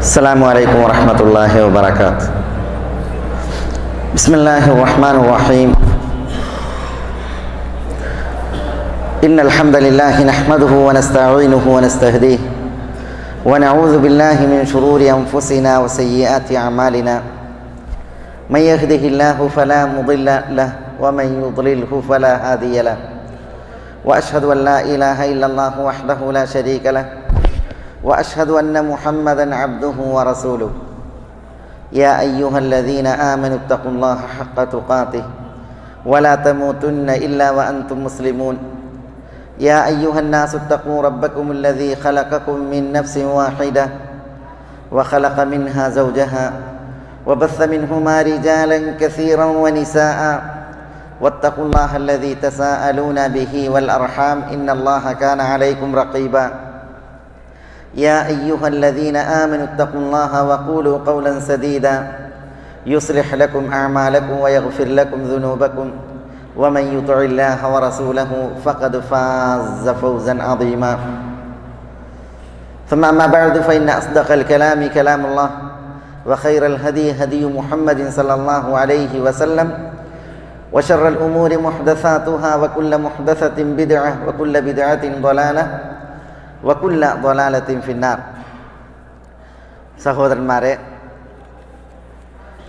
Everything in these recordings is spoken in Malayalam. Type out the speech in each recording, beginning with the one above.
السلام عليكم ورحمة الله وبركاته. بسم الله الرحمن الرحيم. إن الحمد لله نحمده ونستعينه ونستهديه ونعوذ بالله من شرور أنفسنا وسيئات أعمالنا. من يهده الله فلا مضل له ومن يضلله فلا هادي له. وأشهد أن لا إله إلا الله وحده لا شريك له وأشهد أن محمدًا عبده ورسوله. يا أيها الذين آمنوا اتقوا الله حق تقاته ولا تموتن إلا وأنتم مسلمون. يا أيها الناس اتقوا ربكم الذي خلقكم من نفس واحدة وخلق منها زوجها وبث منهما رجالا كثيرا ونساء واتقوا الله الذي تساءلون به والأرحام إن الله كان عليكم رقيبا. يا أيها الذين آمنوا اتقوا الله وقولوا قولا سديدا يصلح لكم أعمالكم ويغفر لكم ذنوبكم ومن يطع الله ورسوله فقد فاز فوزا عظيما. ثم أما بعد فإن أصدق الكلام كلام الله وخير الهدي هدي محمد صلى الله عليه وسلم وشر الأمور محدثاتها وكل محدثة بدعة وكل بدعة ضلالة വകുല്ല ضലാലത്തിൻ ഫിന്നാർ. സഹോദരന്മാരെ,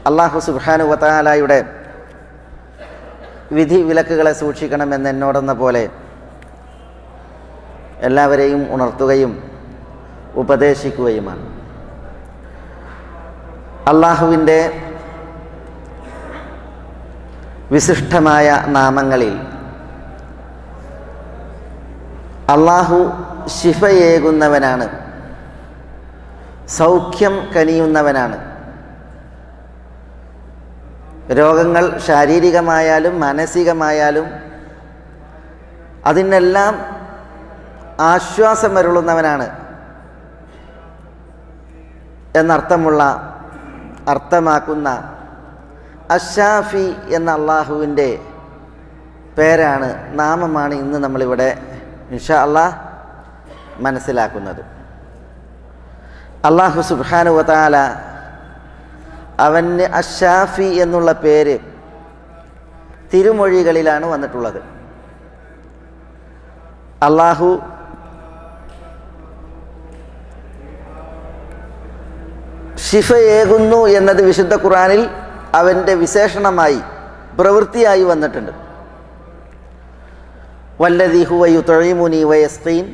അല്ലാഹു സുബ്ഹാനഹു വ തആലയുടെ വിധി വിലക്കുകളെ സൂക്ഷിക്കണമെന്ന് എന്നോടെന്ന പോലെ എല്ലാവരെയും ഉണർത്തുകയും ഉപദേശിക്കുകയുമാണ്. അല്ലാഹുവിൻ്റെ വിശിഷ്ടമായ നാമങ്ങളിൽ അല്ലാഹു ശിഫയേകുന്നവനാണ്, സൗഖ്യം കനിയുന്നവനാണ്. രോഗങ്ങൾ ശാരീരികമായാലും മാനസികമായാലും അതിനെല്ലാം ആശ്വാസമരുളുന്നവനാണ് അർത്ഥമാക്കുന്ന അശ്ശാഫി എന്ന അള്ളാഹുവിൻ്റെ പേരാണ്, നാമമാണ് ഇന്ന് നമ്മളിവിടെ ഇൻഷാ അല്ലാഹ് മനസ്സിലാക്കുന്നത്. അല്ലാഹു സുബ്ഹാനഹു വ തആല അവന് അശ്ശാഫി എന്നുള്ള പേര് തിരുമൊഴികളിലാണ് വന്നിട്ടുള്ളത്. അല്ലാഹു ശിഫയേകുന്നു എന്നത് വിശുദ്ധ ഖുർആനിൽ അവൻ്റെ വിശേഷണമായി പ്രവൃത്തിയായി വന്നിട്ടുണ്ട്. വല്ലദീ ഹുവ യുത്ഇമുനി വയസ്ഖീൻ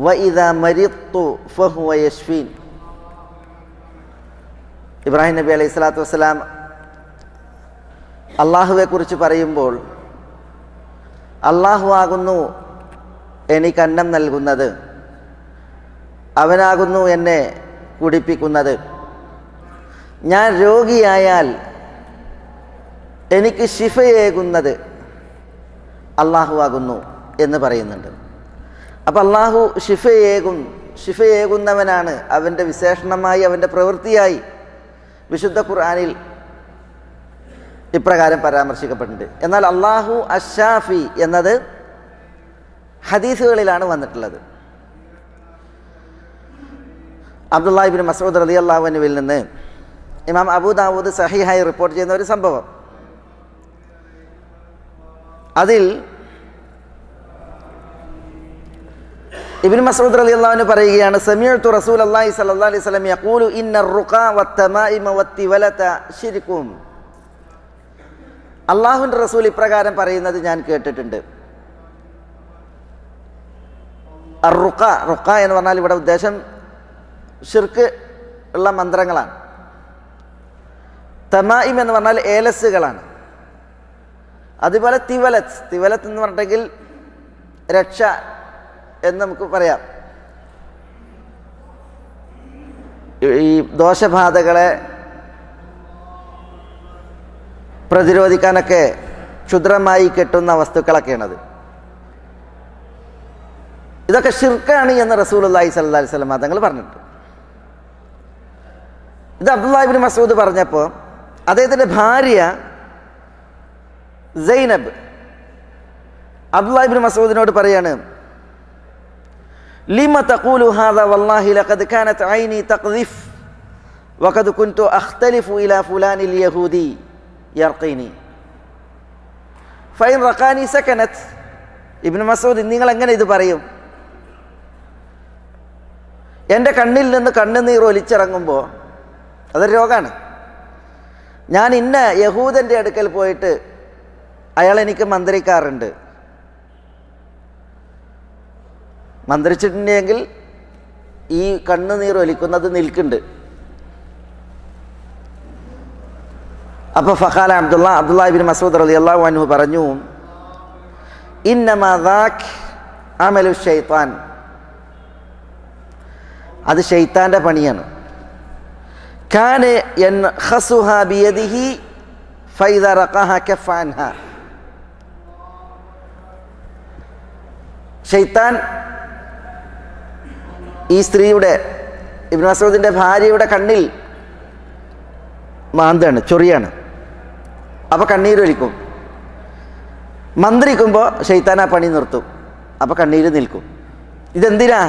വഇദാ മരിദ്തു ഫഹുവ യശ്ഫീൻ. ഇബ്രാഹിം നബി അലൈഹി സ്വലാത്തു വസ്സലാം അള്ളാഹുവെക്കുറിച്ച് പറയുമ്പോൾ അള്ളാഹു ആകുന്നു എനിക്ക് അന്നം നൽകുന്നത്, അവനാകുന്നു എന്നെ കുടിപ്പിക്കുന്നത്, ഞാൻ രോഗിയായാൽ എനിക്ക് ശിഫയേകുന്നത് അള്ളാഹു ആകുന്നു എന്ന് പറയുന്നുണ്ട്. അപ്പം അള്ളാഹു ശിഫയേകുന്നവനാണ്, അവൻ്റെ വിശേഷണമായി അവൻ്റെ പ്രവൃത്തിയായി വിശുദ്ധ ഖുർആനിൽ ഇപ്രകാരം പരാമർശിക്കപ്പെട്ടിട്ടുണ്ട്. എന്നാൽ അള്ളാഹു അശ്ശാഫി എന്നത് ഹദീസുകളിലാണ് വന്നിട്ടുള്ളത്. അബ്ദുല്ലാഹി ഇബ്നു മസ്ഊദ് റളിയല്ലാഹു അൻഹുവിൽ നിന്ന് ഇമാം അബൂ ദാവൂദ് സഹീഹായി റിപ്പോർട്ട് ചെയ്യുന്ന ഒരു സംഭവം, അതിൽ ഇബ്നു മസ്ഊദ് റളിയല്ലാഹു അൻഹു പറയുകയാണ്, സമീഅതു റസൂലല്ലാഹി സ്വല്ലല്ലാഹു അലൈഹി വസല്ലം യഖൂലു ഇന്നർ റുഖാ വത്തമായിമ വത്തിവലത ശിർകും. അല്ലാഹുവിൻ്റെ റസൂൽ ഇപ്രകാരം പറയുന്നത് ഞാൻ കേട്ടിട്ടുണ്ട്. റുഖ എന്ന് പറഞ്ഞാൽ ഇവിടെ ഉദ്ദേശം ഷിർക്ക് ഉള്ള മന്ത്രങ്ങളാണ്. തമായിം എന്ന് പറഞ്ഞാൽ ഏലസുകളാണ്. അതുപോലെ തിവലത്ത് എന്ന് പറഞ്ഞിട്ടെങ്കിൽ രക്ഷ എന്ന് നമുക്ക് പറയാം. ഈ ദോഷബാധകളെ പ്രതിരോധിക്കാനൊക്കെ ക്ഷുദ്രമായി കെട്ടുന്ന വസ്തുക്കളൊക്കെയാണത്. ഇതൊക്കെ ഷിർക്കാണ് എന്ന് റസൂലുള്ളാഹി സ്വല്ലല്ലാഹു അലൈഹി വസല്ലം തങ്ങൾ പറഞ്ഞിട്ടുണ്ട്. ഇത് അബ്ദുല്ലാഹി ഇബ്നു മസ്ഊദ് പറഞ്ഞപ്പോൾ അദ്ദേഹത്തിൻ്റെ ഭാര്യ സൈനബ് അബ്ദുല്ലാഹി ഇബ്നു മസ്ഊദിനോട് പറയാണ്, ലിമ തഖൂലു ഹാദാ വല്ലാഹി ലഖദ് കാനത് ഐനി തഖ്ദിഫ് വഖദ് കുൻതു അഖ്തലിഫു ഇലാ ഫുലാനിൽ യഹൂദി യർഖീനി ഫൈൻ റഖാനി സകനത്. ഇബ്നു മസ്ഊദ്, നിങ്ങൾ എങ്ങനെ ഇത് പറയും? എൻ്റെ കണ്ണിൽ നിന്ന് കണ്ണുനീർ ഒലിച്ചിറങ്ങുമ്പോൾ അതൊരു രോഗമാണ്. ഞാൻ ഇന്ന യഹൂദൻ്റെ അടുക്കൽ പോയിട്ട് അയാൾ എനിക്ക് മന്ത്രിക്കാറുണ്ട്. മന്ത്രിച്ചിട്ടുണ്ടെങ്കിൽ ഈ കണ്ണുനീർ ഒലിക്കുന്നത് നിൽക്കുന്നുണ്ട്. അപ്പോൾ ഫഖാല അബ്ദുല്ലാഹ് ഇബ്നു മസ്ഊദ് റളിയല്ലാഹു അൻഹു പറഞ്ഞു, ഇന്നമാ ദാക് അമലു ശൈത്താൻ, അത് ശൈത്താൻ്റെ പണിയാണ്. കാന യൻഖസുഹാ ബിയദിഹി ഫൈദാ റഖാഹാ കഫ അൻഹാ. ശൈത്താൻ ഈ സ്ത്രീയുടെ, ഇബ്നു മസ്ഊദിൻ്റെ ഭാര്യയുടെ കണ്ണിൽ മാന്താണ്, ചൊറിയാണ്. അപ്പോൾ കണ്ണീരൊലിക്കും. മന്ത്രിക്കുമ്പോൾ ശൈത്താൻ ആ പണി നിർത്തും. അപ്പോൾ കണ്ണീര് നിൽക്കും. ഇതെന്തിനാ?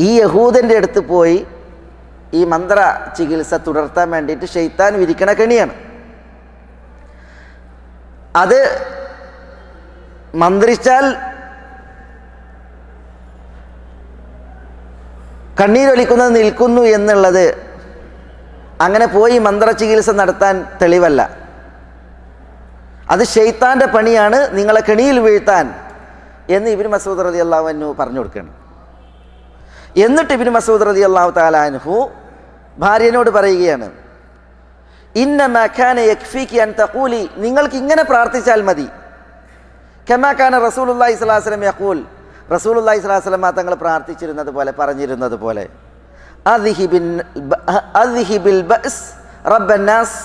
ഈ യഹൂദൻ്റെ അടുത്ത് പോയി ഈ മന്ത്ര ചികിത്സ തുടർത്താൻ വേണ്ടിയിട്ട് ശൈത്താൻ വിരിക്കണ കെണിയാണ്. അത് മന്ത്രിച്ചാൽ കണ്ണീരൊലിക്കുന്നത് നിൽക്കുന്നു എന്നുള്ളത് അങ്ങനെ പോയി മന്ത്രചികിത്സ നടത്താൻ തെളിവല്ല. അത് ശൈത്താൻ്റെ പണിയാണ്, നിങ്ങളെ കെണിയിൽ വീഴ്ത്താൻ എന്ന് ഇബ്നു മസ്ഊദ് റളിയല്ലാഹു അൻഹു പറഞ്ഞു കൊടുക്കുകയാണ്. എന്നിട്ട് ഇബ്നു മസ്ഊദ് റളിയല്ലാഹു തആല അൻഹു ഭാര്യനോട് പറയുകയാണ്, ഇന്നമാ കാന യക്ഫീകി അൻ തഖൂലി, നിങ്ങൾക്ക് ഇങ്ങനെ പ്രാർത്ഥിച്ചാൽ മതി. കമാ കാന റസൂലുള്ളാഹി സ്വല്ലല്ലാഹു അലൈഹി വസല്ലം യഖൂൽ, റസൂലുള്ളാഹി സ്വല്ലല്ലാഹു അലൈഹി വസല്ലം തങ്ങൾ പ്രാർത്ഥിച്ചിരുന്നത് പോലെ, പറഞ്ഞിരുന്നത് പോലെ, അദ്ഹിബിൽ ബഅസ് റബ്ബന്നാസ്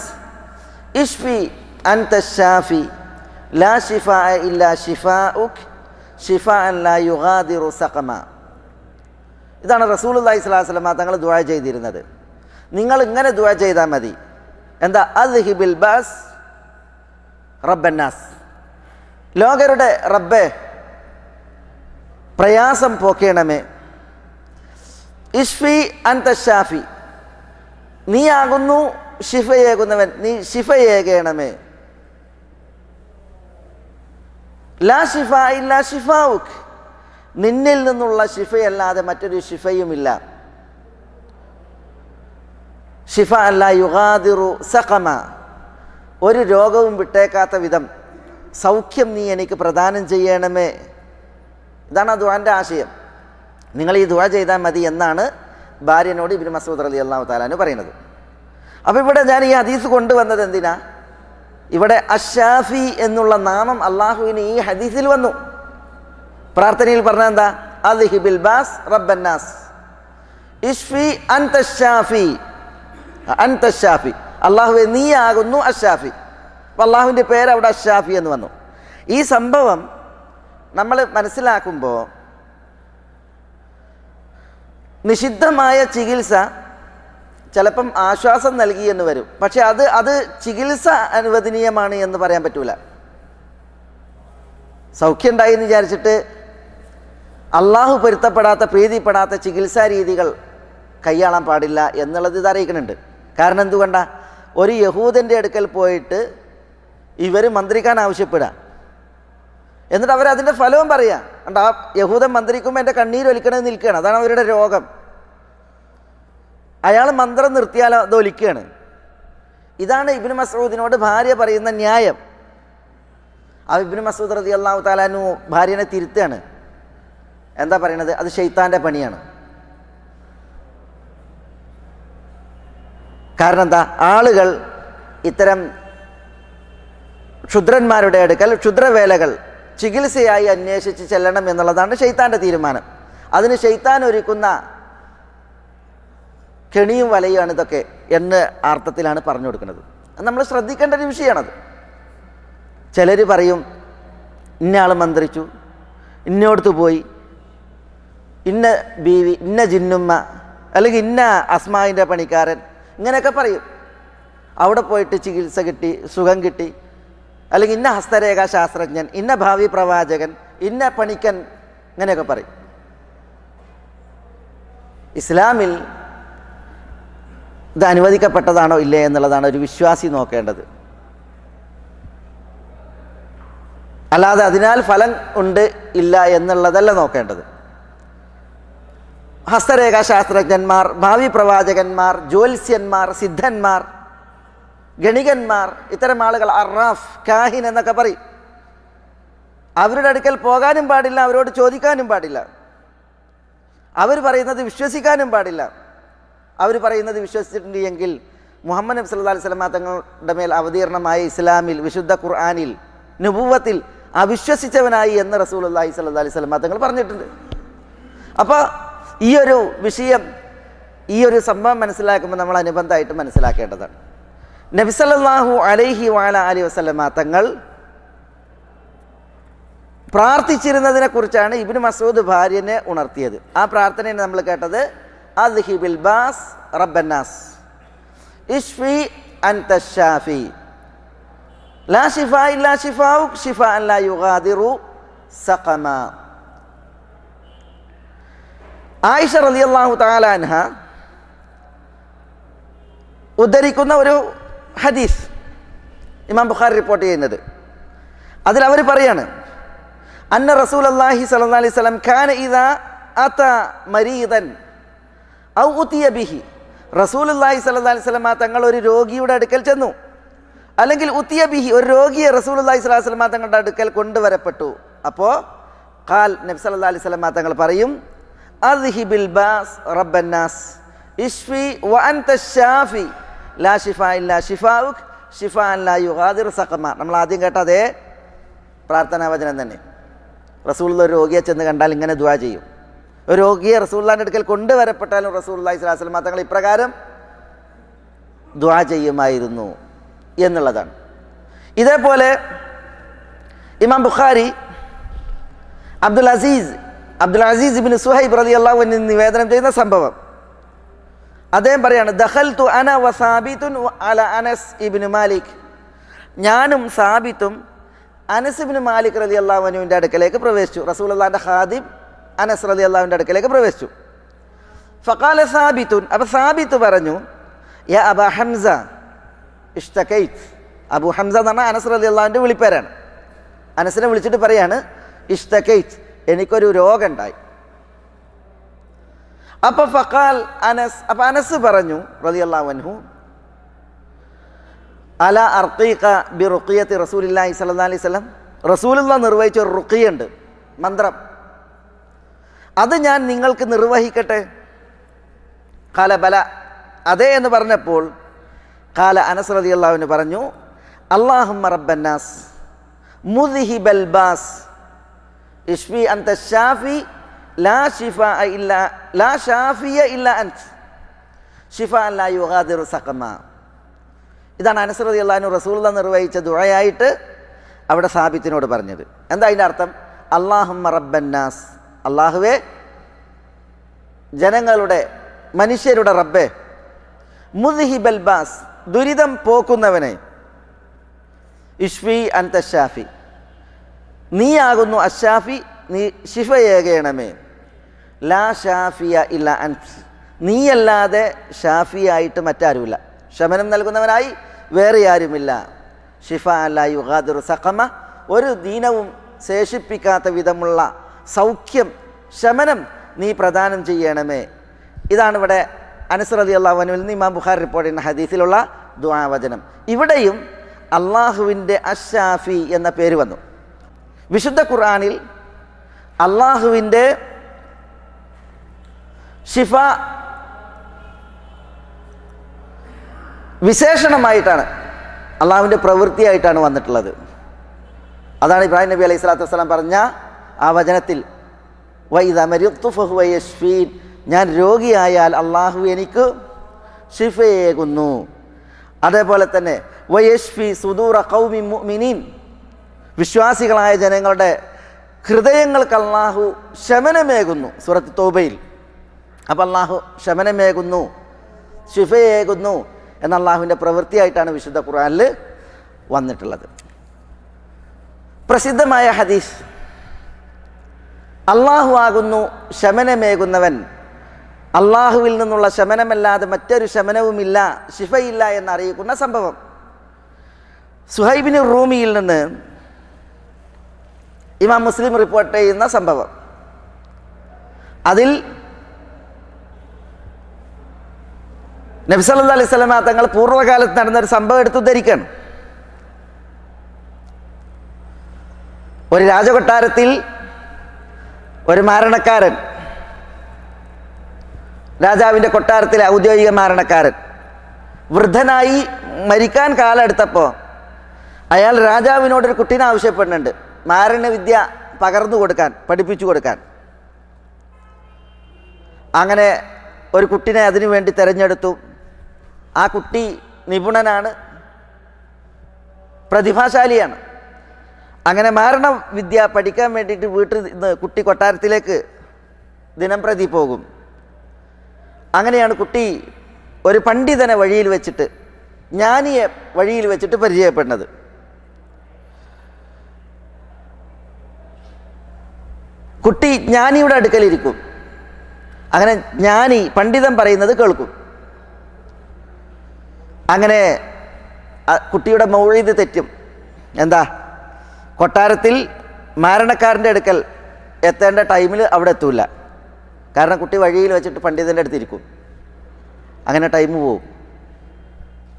ഇശ്ഫി അൻത ശാഫി ലാ ശിഫാഅ ഇല്ലാ ശിഫാഉക ശിഫാഅൻ ലാ യുഗാദിറു സഖമ. ഇതാണ് റസൂലുള്ളാഹി സ്വല്ലല്ലാഹു അലൈഹി വസല്ലം തങ്ങൾ ദുആ ചെയ്തിരുന്നത്. നിങ്ങൾ ഇങ്ങനെ ദുആ ചെയ്താൽ മതി. എന്താ? അദ്ഹിബിൽ ബഅസ് റബ്ബന്നാസ്, ലോകരുടെ റബ്ബേ പ്രയാസം പോക്കേണമേ. ഇശ്ഫി അൻത ഷാഫി, നീയാകുന്നു ശിഫയേകുന്നവൻ, നീ ശിഫയേകണമേ. ലാ ശിഫ ഇല്ലാ ശിഫാഉക, നിന്നിൽ നിന്നുള്ള ശിഫയല്ലാതെ മറ്റൊരു ശിഫയുമില്ല. ശിഫ അല്ലാ യുഗാദിറു സഖമ, ഒരു രോഗവും വിട്ടേക്കാത്ത വിധം സൗഖ്യം നീ എനിക്ക് പ്രദാനം ചെയ്യണമേ. ഇതാണ് ആ ദുആൻ്റെ ആശയം. നിങ്ങൾ ഈ ദുആ ചെയ്താൽ മതി എന്നാണ് ഭാര്യനോട് ഇബ്നു മസ്ഊദ് റളിയല്ലാഹു തആല അൻഹു പറയുന്നത്. അപ്പോൾ ഇവിടെ ഞാൻ ഈ ഹദീസ് കൊണ്ടുവന്നത് എന്തിനാ? ഇവിടെ അഷ്ശാഫി എന്നുള്ള നാമം അള്ളാഹുവിന് ഈ ഹദീസിൽ വന്നു. പ്രാർത്ഥനയിൽ പറഞ്ഞ എന്താ? അദ്ഹിബിൽ ബാസ് റബ്ബന്നാസ് ഇശ്ഫി അൻത ഷാഫി, അൻത ഷാഫി, അള്ളാഹുവെ നീയാകുന്നു അഷ്ശാഫി. അപ്പോൾ അള്ളാഹുവിൻ്റെ പേര് അവിടെ അഷ്ശാഫി എന്ന് വന്നു. ഈ സംഭവം നമ്മൾ മനസ്സിലാക്കുമ്പോൾ നിഷിദ്ധമായ ചികിത്സ ചിലപ്പം ആശ്വാസം നൽകി എന്ന് വരും. പക്ഷെ അത് ചികിത്സ അനുവദനീയമാണ് എന്ന് പറയാൻ പറ്റൂല. സൗഖ്യം ഉണ്ടായി എന്ന് വിചാരിച്ചിട്ട് അള്ളാഹു പൊരുത്തപ്പെടാത്ത, പ്രീതിപ്പെടാത്ത ചികിത്സാ രീതികൾ കൈയാളാൻ പാടില്ല എന്നുള്ളത് ഇത് അറിയിക്കുന്നുണ്ട്. കാരണം എന്തുകൊണ്ടാ? ഒരു യഹൂദൻ്റെ അടുക്കൽ പോയിട്ട് ഇവർ മന്ത്രിക്കാൻ ആവശ്യപ്പെടുക, എന്നിട്ട് അവരതിൻ്റെ ഫലവും പറയുക. കണ്ട, ആ യഹൂദൻ മന്ത്രിക്കുമ്പോൾ എൻ്റെ കണ്ണീരൊലിക്കണത് നിൽക്കുകയാണ്. അതാണ് അവരുടെ രോഗം. അയാൾ മന്ത്രം നിർത്തിയാൽ അത് ഒലിക്കുകയാണ്. ഇതാണ് ഇബ്നു മസ്ഊദിനോട് ഭാര്യ പറയുന്ന ന്യായം. ആ ഇബ്നു മസ്ഊദ് റളിയല്ലാഹു തആല അൻഹു ഭാര്യനെ തിരുത്തുകയാണ്. എന്താ പറയണത്? അത് ശൈത്താൻ്റെ പണിയാണ്. കാരണം എന്താ? ആളുകൾ ഇത്തരം ക്ഷുദ്രന്മാരുടെ അടുക്കൽ ക്ഷുദ്രവേലകൾ ചികിത്സയായി അന്വേഷിച്ച് ചെല്ലണം എന്നുള്ളതാണ് ശൈത്താൻ്റെ തീരുമാനം. അതിന് ശൈത്താൻ ഒരുക്കുന്ന കെണിയും വലയുമാണ് ഇതൊക്കെ എന്ന് അർത്ഥത്തിലാണ് പറഞ്ഞു കൊടുക്കുന്നത്. അത് നമ്മൾ ശ്രദ്ധിക്കേണ്ട ഒരു വിഷയമാണത്. ചിലർ പറയും, ഇന്ന ആൾ മന്ത്രിച്ചു, ഇന്നോടത്ത് പോയി, ഇന്ന ബീവി, ഇന്ന ജിന്നുമ്മ, അല്ലെങ്കിൽ ഇന്ന അസ്മാവിൻ്റെ പണിക്കാരൻ, ഇങ്ങനെയൊക്കെ പറയും. അവിടെ പോയിട്ട് ചികിത്സ കിട്ടി, സുഖം കിട്ടി, അല്ലെങ്കിൽ ഇന്ന ഹസ്തരേഖാ ശാസ്ത്രജ്ഞൻ, ഇന്ന ഭാവി പ്രവാചകൻ, ഇന്ന പണിക്കൻ, ഇങ്ങനെയൊക്കെ പറയും. ഇസ്ലാമിൽ ഇത് അനുവദിക്കപ്പെട്ടതാണോ ഇല്ലേ എന്നുള്ളതാണ് ഒരു വിശ്വാസി നോക്കേണ്ടത്. അല്ലാതെ അതിനാൽ ഫലം ഉണ്ട് ഇല്ല എന്നുള്ളതല്ല നോക്കേണ്ടത്. ഹസ്തരേഖാശാസ്ത്രജ്ഞന്മാർ, ഭാവി പ്രവാചകന്മാർ, ജ്യോത്സ്യന്മാർ, സിദ്ധന്മാർ, ഗണികന്മാർ, ഇത്തരം ആളുകൾ അറാഫ്, കാഹിൻ എന്നൊക്കെ പറയും. അവരുടെ അടുക്കൽ പോകാനും പാടില്ല, അവരോട് ചോദിക്കാനും പാടില്ല, അവർ പറയുന്നത് വിശ്വസിക്കാനും പാടില്ല. അവർ പറയുന്നത് വിശ്വസിച്ചിട്ടുണ്ട് എങ്കിൽ മുഹമ്മദ് നബി സല്ലല്ലാഹു അലൈഹി വസല്ലം തങ്ങളുടെ മേൽ അവതീർണമായ ഇസ്ലാമിൽ, വിശുദ്ധ ഖുർആനിൽ, നുബുവത്തിൽ അവിശ്വസിച്ചവനായി എന്ന് റസൂലുള്ളാഹി സ്വല്ലല്ലാഹു അലൈഹി വസല്ലം തങ്ങൾ പറഞ്ഞിട്ടുണ്ട്. അപ്പോൾ ഈ ഒരു വിഷയം, ഈ ഒരു സംഭവം മനസ്സിലാക്കുമ്പോൾ നമ്മൾ അനുബന്ധമായിട്ട് മനസ്സിലാക്കേണ്ടതാണ്. നബി സല്ലല്ലാഹു അലൈഹി വസല്ലം തങ്ങൾ പ്രാർത്ഥിച്ചിരുന്നതിനെ കുറിച്ചാണ് ഇബ്നു മസ്ഊദ് ഭാര്യനെ ഉണർത്തിയത്. ആ പ്രാർത്ഥനയാണ് നമ്മൾ കേട്ടത്. അദ്ഹിബിൽ ബാസ് റബ്ബന്നാസ് ഇശ്ഫി അൻത ശാഫി ലാ ശിഫാ ഇല്ലാ ശിഫാഉക് ശിഫാഅൻ ലാ യുഗാദിറു സഖമ. ആയിഷ റളിയല്ലാഹു തആല അൻഹ ഉദ്ധരിക്കുന്ന ഒരു ഹദീസ് ഇമാം ബുഖാരി റിപ്പോർട്ട് ചെയ്യുന്നത്. അതിൽ അവർ പറയാണ്, അന്ന റസൂലുള്ളാഹി സ്വല്ലല്ലാഹു അലൈഹി വസല്ലം കാന ഇദാ അത മരീദൻ ഔ ഉതിയ ബിഹി. റസൂലുള്ളാഹി സ്വല്ലല്ലാഹു അലൈഹി വസല്ലം തങ്ങൾ ഒരു രോഗിയുടെ അടുക്കൽ ചെന്നു, അല്ലെങ്കിൽ ഉതിയ ബിഹി, ഒരു രോഗിയെ റസൂലുള്ളാഹി സ്വല്ലല്ലാഹു അലൈഹി വസല്ലം തങ്ങളുടെ അടുക്കൽ കൊണ്ടുവരപ്പെട്ടു. അപ്പോൾ ഖാൽ, നബി സല്ലല്ലാഹു അലൈഹി വസല്ലം തങ്ങൾ പറയും, അദ്ഹിബിൽ ബാസ് റബ്ബന്നാസ് ഇശ്ഫി വ അൻത ശാഫി ലാ ശിഫാ ഇല്ലാ ശിഫാഉക് ശിഫാഅൻ ലാ യുഗാദിറു സഖമ. നമ്മൾ ആദ്യം കേട്ട അതേ പ്രാർത്ഥനാ വചനം തന്നെ. റസൂലുള്ള ഒരു രോഗിയെ ചെന്ന് കണ്ടാൽ ഇങ്ങനെ ദുആ ചെയ്യും. ഒരു രോഗിയെ റസൂലുള്ളാഹിന്റെ അടുക്കൽ കൊണ്ടുവരപ്പെട്ടാലും റസൂലുള്ളാഹി സ്വല്ലല്ലാഹു അലൈഹി വസല്ലം തങ്ങൾ ഇപ്രകാരം ദുആ ചെയ്യുമായിരുന്നു എന്നുള്ളതാണ്. ഇതേപോലെ ഇമാം ബുഖാരി അബ്ദുൽ അസീസ് ഇബ്നു സുഹൈബ് റളിയല്ലാഹു അൻഹു നിവേദനം ചെയ്യുന്ന സംഭവം അദ്ദേഹം പറയാണ്, ദഖൽതു അന വ സാബിതുൻ അല അനസ് ഇബ്നു മാലിക്. ഞാനും സാബിത്തും അനസ് ഇബ്നു മാലിക് റളിയല്ലാഹു അൻഹുവിൻ്റെ അടുക്കലേക്ക് പ്രവേശിച്ചു. റസൂലുള്ളാഹിന്റെ ഖാദിം അനസ് റളിയല്ലാഹുവിൻ്റെ അടുക്കലേക്ക് പ്രവേശിച്ചു. ഫഖാല സാബിത്തുൻ, അപ്പോൾ സാബിത്ത് പറഞ്ഞു, യാ അബാ ഹംസ ഇഷ്തകൈത്. അബു ഹംസ എന്ന് പറഞ്ഞാൽ അനസ് റളിയല്ലാഹുവിൻ്റെ വിളിപ്പേരാണ്. അനസിനെ വിളിച്ചിട്ട് പറയാണ്, ഇഷ്തകൈത്, എനിക്കൊരു രോഗമുണ്ടായി. അപ്പോൾ ഫഖാൽ അനസ്, അപ്പോൾ അനസ് പറഞ്ഞു റളിയല്ലാഹു അൻഹു, അല അർഖീക ബി റുഖിയത്തി റസൂലില്ലാഹി സ്വല്ലല്ലാഹു അലൈഹി വസല്ലം. റസൂലുള്ളാഹി നിർവഹിച്ച ഒരു റുഖിയുണ്ട്, മന്ത്രം, അത് ഞാൻ നിങ്ങൾക്ക് നിർവഹിക്കട്ടെ? ഖാല ബല, അതെ എന്ന് പറഞ്ഞപ്പോൾ ഖാല അനസ് റളിയല്ലാഹു അൻഹു പറഞ്ഞു, അല്ലാഹുമ്മ റബ്ബന്നാസ് മുദ്ഹിബൽ ബാസ് ഇശ്ഫി അൻത ശാഫി ലാ ശിഫാഅ ഇല്ലാ ലാ ശാഫിയ ഇല്ലാ അൻത ശിഫാഅൻ ലാ യുഗാദിറു സഖമ. ഇതാണ് അനസ് റളിയല്ലാഹു അൻഹു റസൂലുള്ളാഹി നിർവഹിച്ച ദുആയായിട്ട് അവിടെ സാബിത്തിനോട് പറഞ്ഞത്. എന്താ അതിൻ്റെ അർത്ഥം? അല്ലാഹുമ്മ റബ്ബന്നാസ്, അല്ലാഹുവേ ജനങ്ങളുടെ, മനുഷ്യരുടെ റബ്ബേ, മുദ്ഹിബൽ ബാസ്, ദുരിതം പോക്കുന്നവനെ, ഇശ്ഫി അൻത ശാഫി, നീയാകുന്നു അശാഫി, നീ ശിഫയേകണമേ, ലാ ഷാഫിയ ഇല്ല അൻത, നീയല്ലാതെ ഷാഫിയായിട്ട് മറ്റാരുമില്ല, ശമനം നൽകുന്നവനായി വേറെ ആരുമില്ല. ശിഫാഅൻ ലാ യുഗാദിറു സഖമ, ഒരു ദീനവും ശേഷിപ്പിക്കാത്ത വിധമുള്ള സൗഖ്യം, ശമനം നീ പ്രദാനം ചെയ്യണമേ. ഇതാണ് ഇവിടെ അനസ് റളിയല്ലാഹു അൻഹുവിൽ നിന്ന് ഇമാം ബുഖാരി റിപ്പോർട്ട് ചെയ്യുന്ന ഹദീസിലുള്ള ദുആ വചനം. ഇവിടെയും അള്ളാഹുവിൻ്റെ അശ്ശാഫി എന്ന പേര് വന്നു. വിശുദ്ധ ഖുർആനിൽ അള്ളാഹുവിൻ്റെ ഷിഫ വിശേഷണമായിട്ടാണ്, അള്ളാഹുവിൻ്റെ പ്രവൃത്തിയായിട്ടാണ് വന്നിട്ടുള്ളത്. അതാണ് ഇബ്രാഹിം നബി അലൈഹി സ്വലാത്തു വസ്സലാം പറഞ്ഞ ആ വചനത്തിൽ, വഇദാ മരിദ്തു ഫഹുവ യശ്ഫീൻ, ഞാൻ രോഗിയായാൽ അള്ളാഹു എനിക്ക് ഷിഫയേകുന്നു. അതേപോലെ തന്നെ വയശ്ഫി സുദൂറ ഖൗമി മുഅ്മിനീൻ, വിശ്വാസികളായ ജനങ്ങളുടെ ഹൃദയങ്ങൾക്ക് അള്ളാഹു ശമനമേകുന്നു സൂറത്ത് തൗബയിൽ. അപ്പം അള്ളാഹു ശമനമേകുന്നു, ഷിഫയേകുന്നു എന്ന അള്ളാഹുവിൻ്റെ പ്രവൃത്തിയായിട്ടാണ് വിശുദ്ധ ഖുർആനിൽ വന്നിട്ടുള്ളത്. പ്രസിദ്ധമായ ഹദീസ്, അള്ളാഹു ആകുന്നു ശമനമേകുന്നവൻ, അള്ളാഹുവിൽ നിന്നുള്ള ശമനമല്ലാതെ മറ്റൊരു ശമനവുമില്ല, ശിഫയില്ല എന്നറിയിക്കുന്ന സംഭവം. സുഹൈബിന് റൂമിയിൽ നിന്ന് ഇമാം മുസ്ലിം റിപ്പോർട്ട് ചെയ്യുന്ന സംഭവം. അതിൽ നബി സല്ലല്ലാഹു അലൈഹി വസല്ലം തങ്ങൾ പൂർവ്വകാലത്ത് നടന്നൊരു സംഭവം എടുത്തു ധരിക്കണം. ഒരു രാജകൊട്ടാരത്തിൽ ഒരു മാരണക്കാരൻ, രാജാവിൻ്റെ കൊട്ടാരത്തിലെ ഔദ്യോഗിക മാരണക്കാരൻ, വൃദ്ധനായി മരിക്കാൻ കാലെടുത്തപ്പോൾ അയാൾ രാജാവിനോടൊരു കുട്ടീനെ ആവശ്യപ്പെടുന്നുണ്ട്, മാരണവിദ്യ പകർന്നു കൊടുക്കാൻ, പഠിപ്പിച്ചു കൊടുക്കാൻ. അങ്ങനെ ഒരു കുട്ടിനെ അതിനു വേണ്ടി തിരഞ്ഞെടുത്തു. ആ കുട്ടി നിപുണനാണ്, പ്രതിഭാശാലിയാണ്. അങ്ങനെ മാരണവിദ്യ പഠിക്കാൻ വേണ്ടിയിട്ട് വീട്ടിൽ നിന്ന് കുട്ടി കൊട്ടാരത്തിലേക്ക് ദിനം പ്രതി പോകും. അങ്ങനെയാണ് കുട്ടി ഒരു പണ്ഡിതനെ വഴിയിൽ വെച്ചിട്ട്, ജ്ഞാനിയെ വഴിയിൽ വെച്ചിട്ട് പരിചയപ്പെടുന്നത്. കുട്ടി ജ്ഞാനിയുടെ അടുക്കലിരിക്കും. അങ്ങനെ ജ്ഞാനി പണ്ഡിതൻ പറയുന്നത് കേൾക്കും. അങ്ങനെ കുട്ടിയുടെ മൗഇദ് തെറ്റും. എന്താ? കൊട്ടാരത്തിൽ മാരണക്കാരൻ്റെ അടുക്കൽ എത്തേണ്ട ടൈമിൽ അവിടെ എത്തൂല. കാരണം കുട്ടി വഴിയിൽ വെച്ചിട്ട് പണ്ഡിതൻ്റെ അടുത്തിരിക്കും. അങ്ങനെ ടൈം പോവും.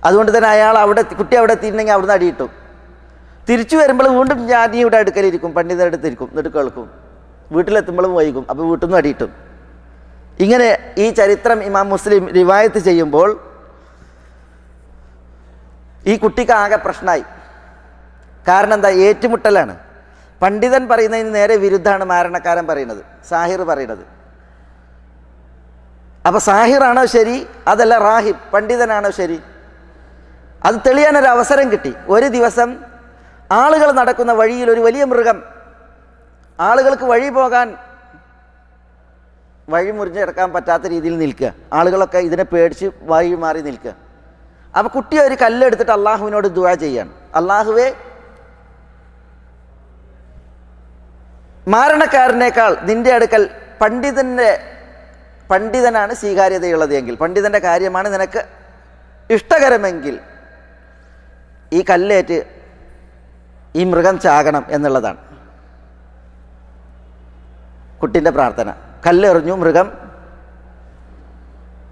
അതുകൊണ്ട് തന്നെ അയാൾ കുട്ടി അവിടെ എത്തിയിട്ടുണ്ടെങ്കിൽ അവിടുന്ന് അടിയിട്ടും. തിരിച്ചു വരുമ്പോൾ വീണ്ടും ജ്ഞാനിയുടെ അടുക്കലിരിക്കും, പണ്ഡിതൻ്റെ അടുത്തിരിക്കും, എന്നിട്ട് കേൾക്കും. വീട്ടിലെത്തുമ്പോഴും വൈകും, അപ്പോൾ വീട്ടിൽ നിന്ന് അടിയിട്ടും. ഇങ്ങനെ ഈ ചരിത്രം ഇമാം മുസ്ലിം റിവായത്ത് ചെയ്യുമ്പോൾ ഈ കുട്ടിക്ക് ആകെ പ്രശ്നമായി. കാരണം എന്താ? ഏറ്റുമുട്ടലാണ്. പണ്ഡിതൻ പറയുന്നതിന് നേരെ വിരുദ്ധമാണ് മാരണക്കാരൻ പറയുന്നത്, സാഹിർ പറയുന്നത്. അപ്പോൾ സാഹിറാണോ ശരി, അതല്ല റാഹിബ് പണ്ഡിതനാണോ ശരി? അത് തെളിയാനൊരു അവസരം കിട്ടി. ഒരു ദിവസം ആളുകൾ നടക്കുന്ന വഴിയിൽ ഒരു വലിയ മൃഗം, ആളുകൾക്ക് വഴി പോകാൻ വഴി മുറിഞ്ഞെടുക്കാൻ പറ്റാത്ത രീതിയിൽ നിൽക്കുക. ആളുകളൊക്കെ ഇതിനെ പേടിച്ച് വഴി മാറി നിൽക്കുക. അപ്പോൾ കുട്ടി ഒരു കല്ലെടുത്തിട്ട് അള്ളാഹുവിനോട് ദുആ ചെയ്യാണ്, അള്ളാഹുവേ, മാരണക്കാരനേക്കാൾ നിന്റെ അടുക്കൽ പണ്ഡിതനാണ് സ്വീകാര്യതയുള്ളത് എങ്കിൽ, പണ്ഡിതൻ്റെ കാര്യമാണ് നിനക്ക് ഇഷ്ടകരമെങ്കിൽ ഈ കല്ലേറ്റ് ഈ മൃഗം ചാകണം എന്നുള്ളതാണ് കുട്ടിൻ്റെ പ്രാർത്ഥന. കല്ലെറിഞ്ഞു, മൃഗം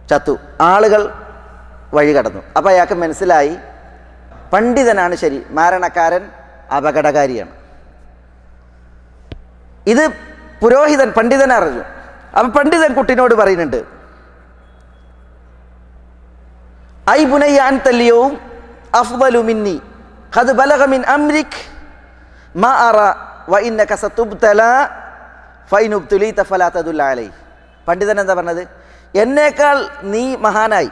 ചത്തു, ആളുകൾ വഴി കടന്നു. അപ്പോൾ അയാൾക്ക് മനസ്സിലായി പണ്ഡിതനാണ് ശരി, മാരണക്കാരൻ അപകടകാരിയാണ്. ഇത് പുരോഹിതൻ പണ്ഡിതൻ അറിഞ്ഞു. അപ്പം പണ്ഡിതൻ കുട്ടിനോട് പറയുന്നുണ്ട്, ഐ ബുനയ്യ അൻതൽ യൗം അഫ്ളലു മിന്നി ഖദ് ബലഗ മിൻ അംരിക് മാ അറ വ ഇന്നക സതുബ്തലാ ഫൈൻ ഉബ്തുലീത ഫലാ തദുല്ല അലൈഹി. പണ്ഡിതൻ എന്താ പറഞ്ഞത്? എന്നേക്കാൾ നീ മഹാനായി,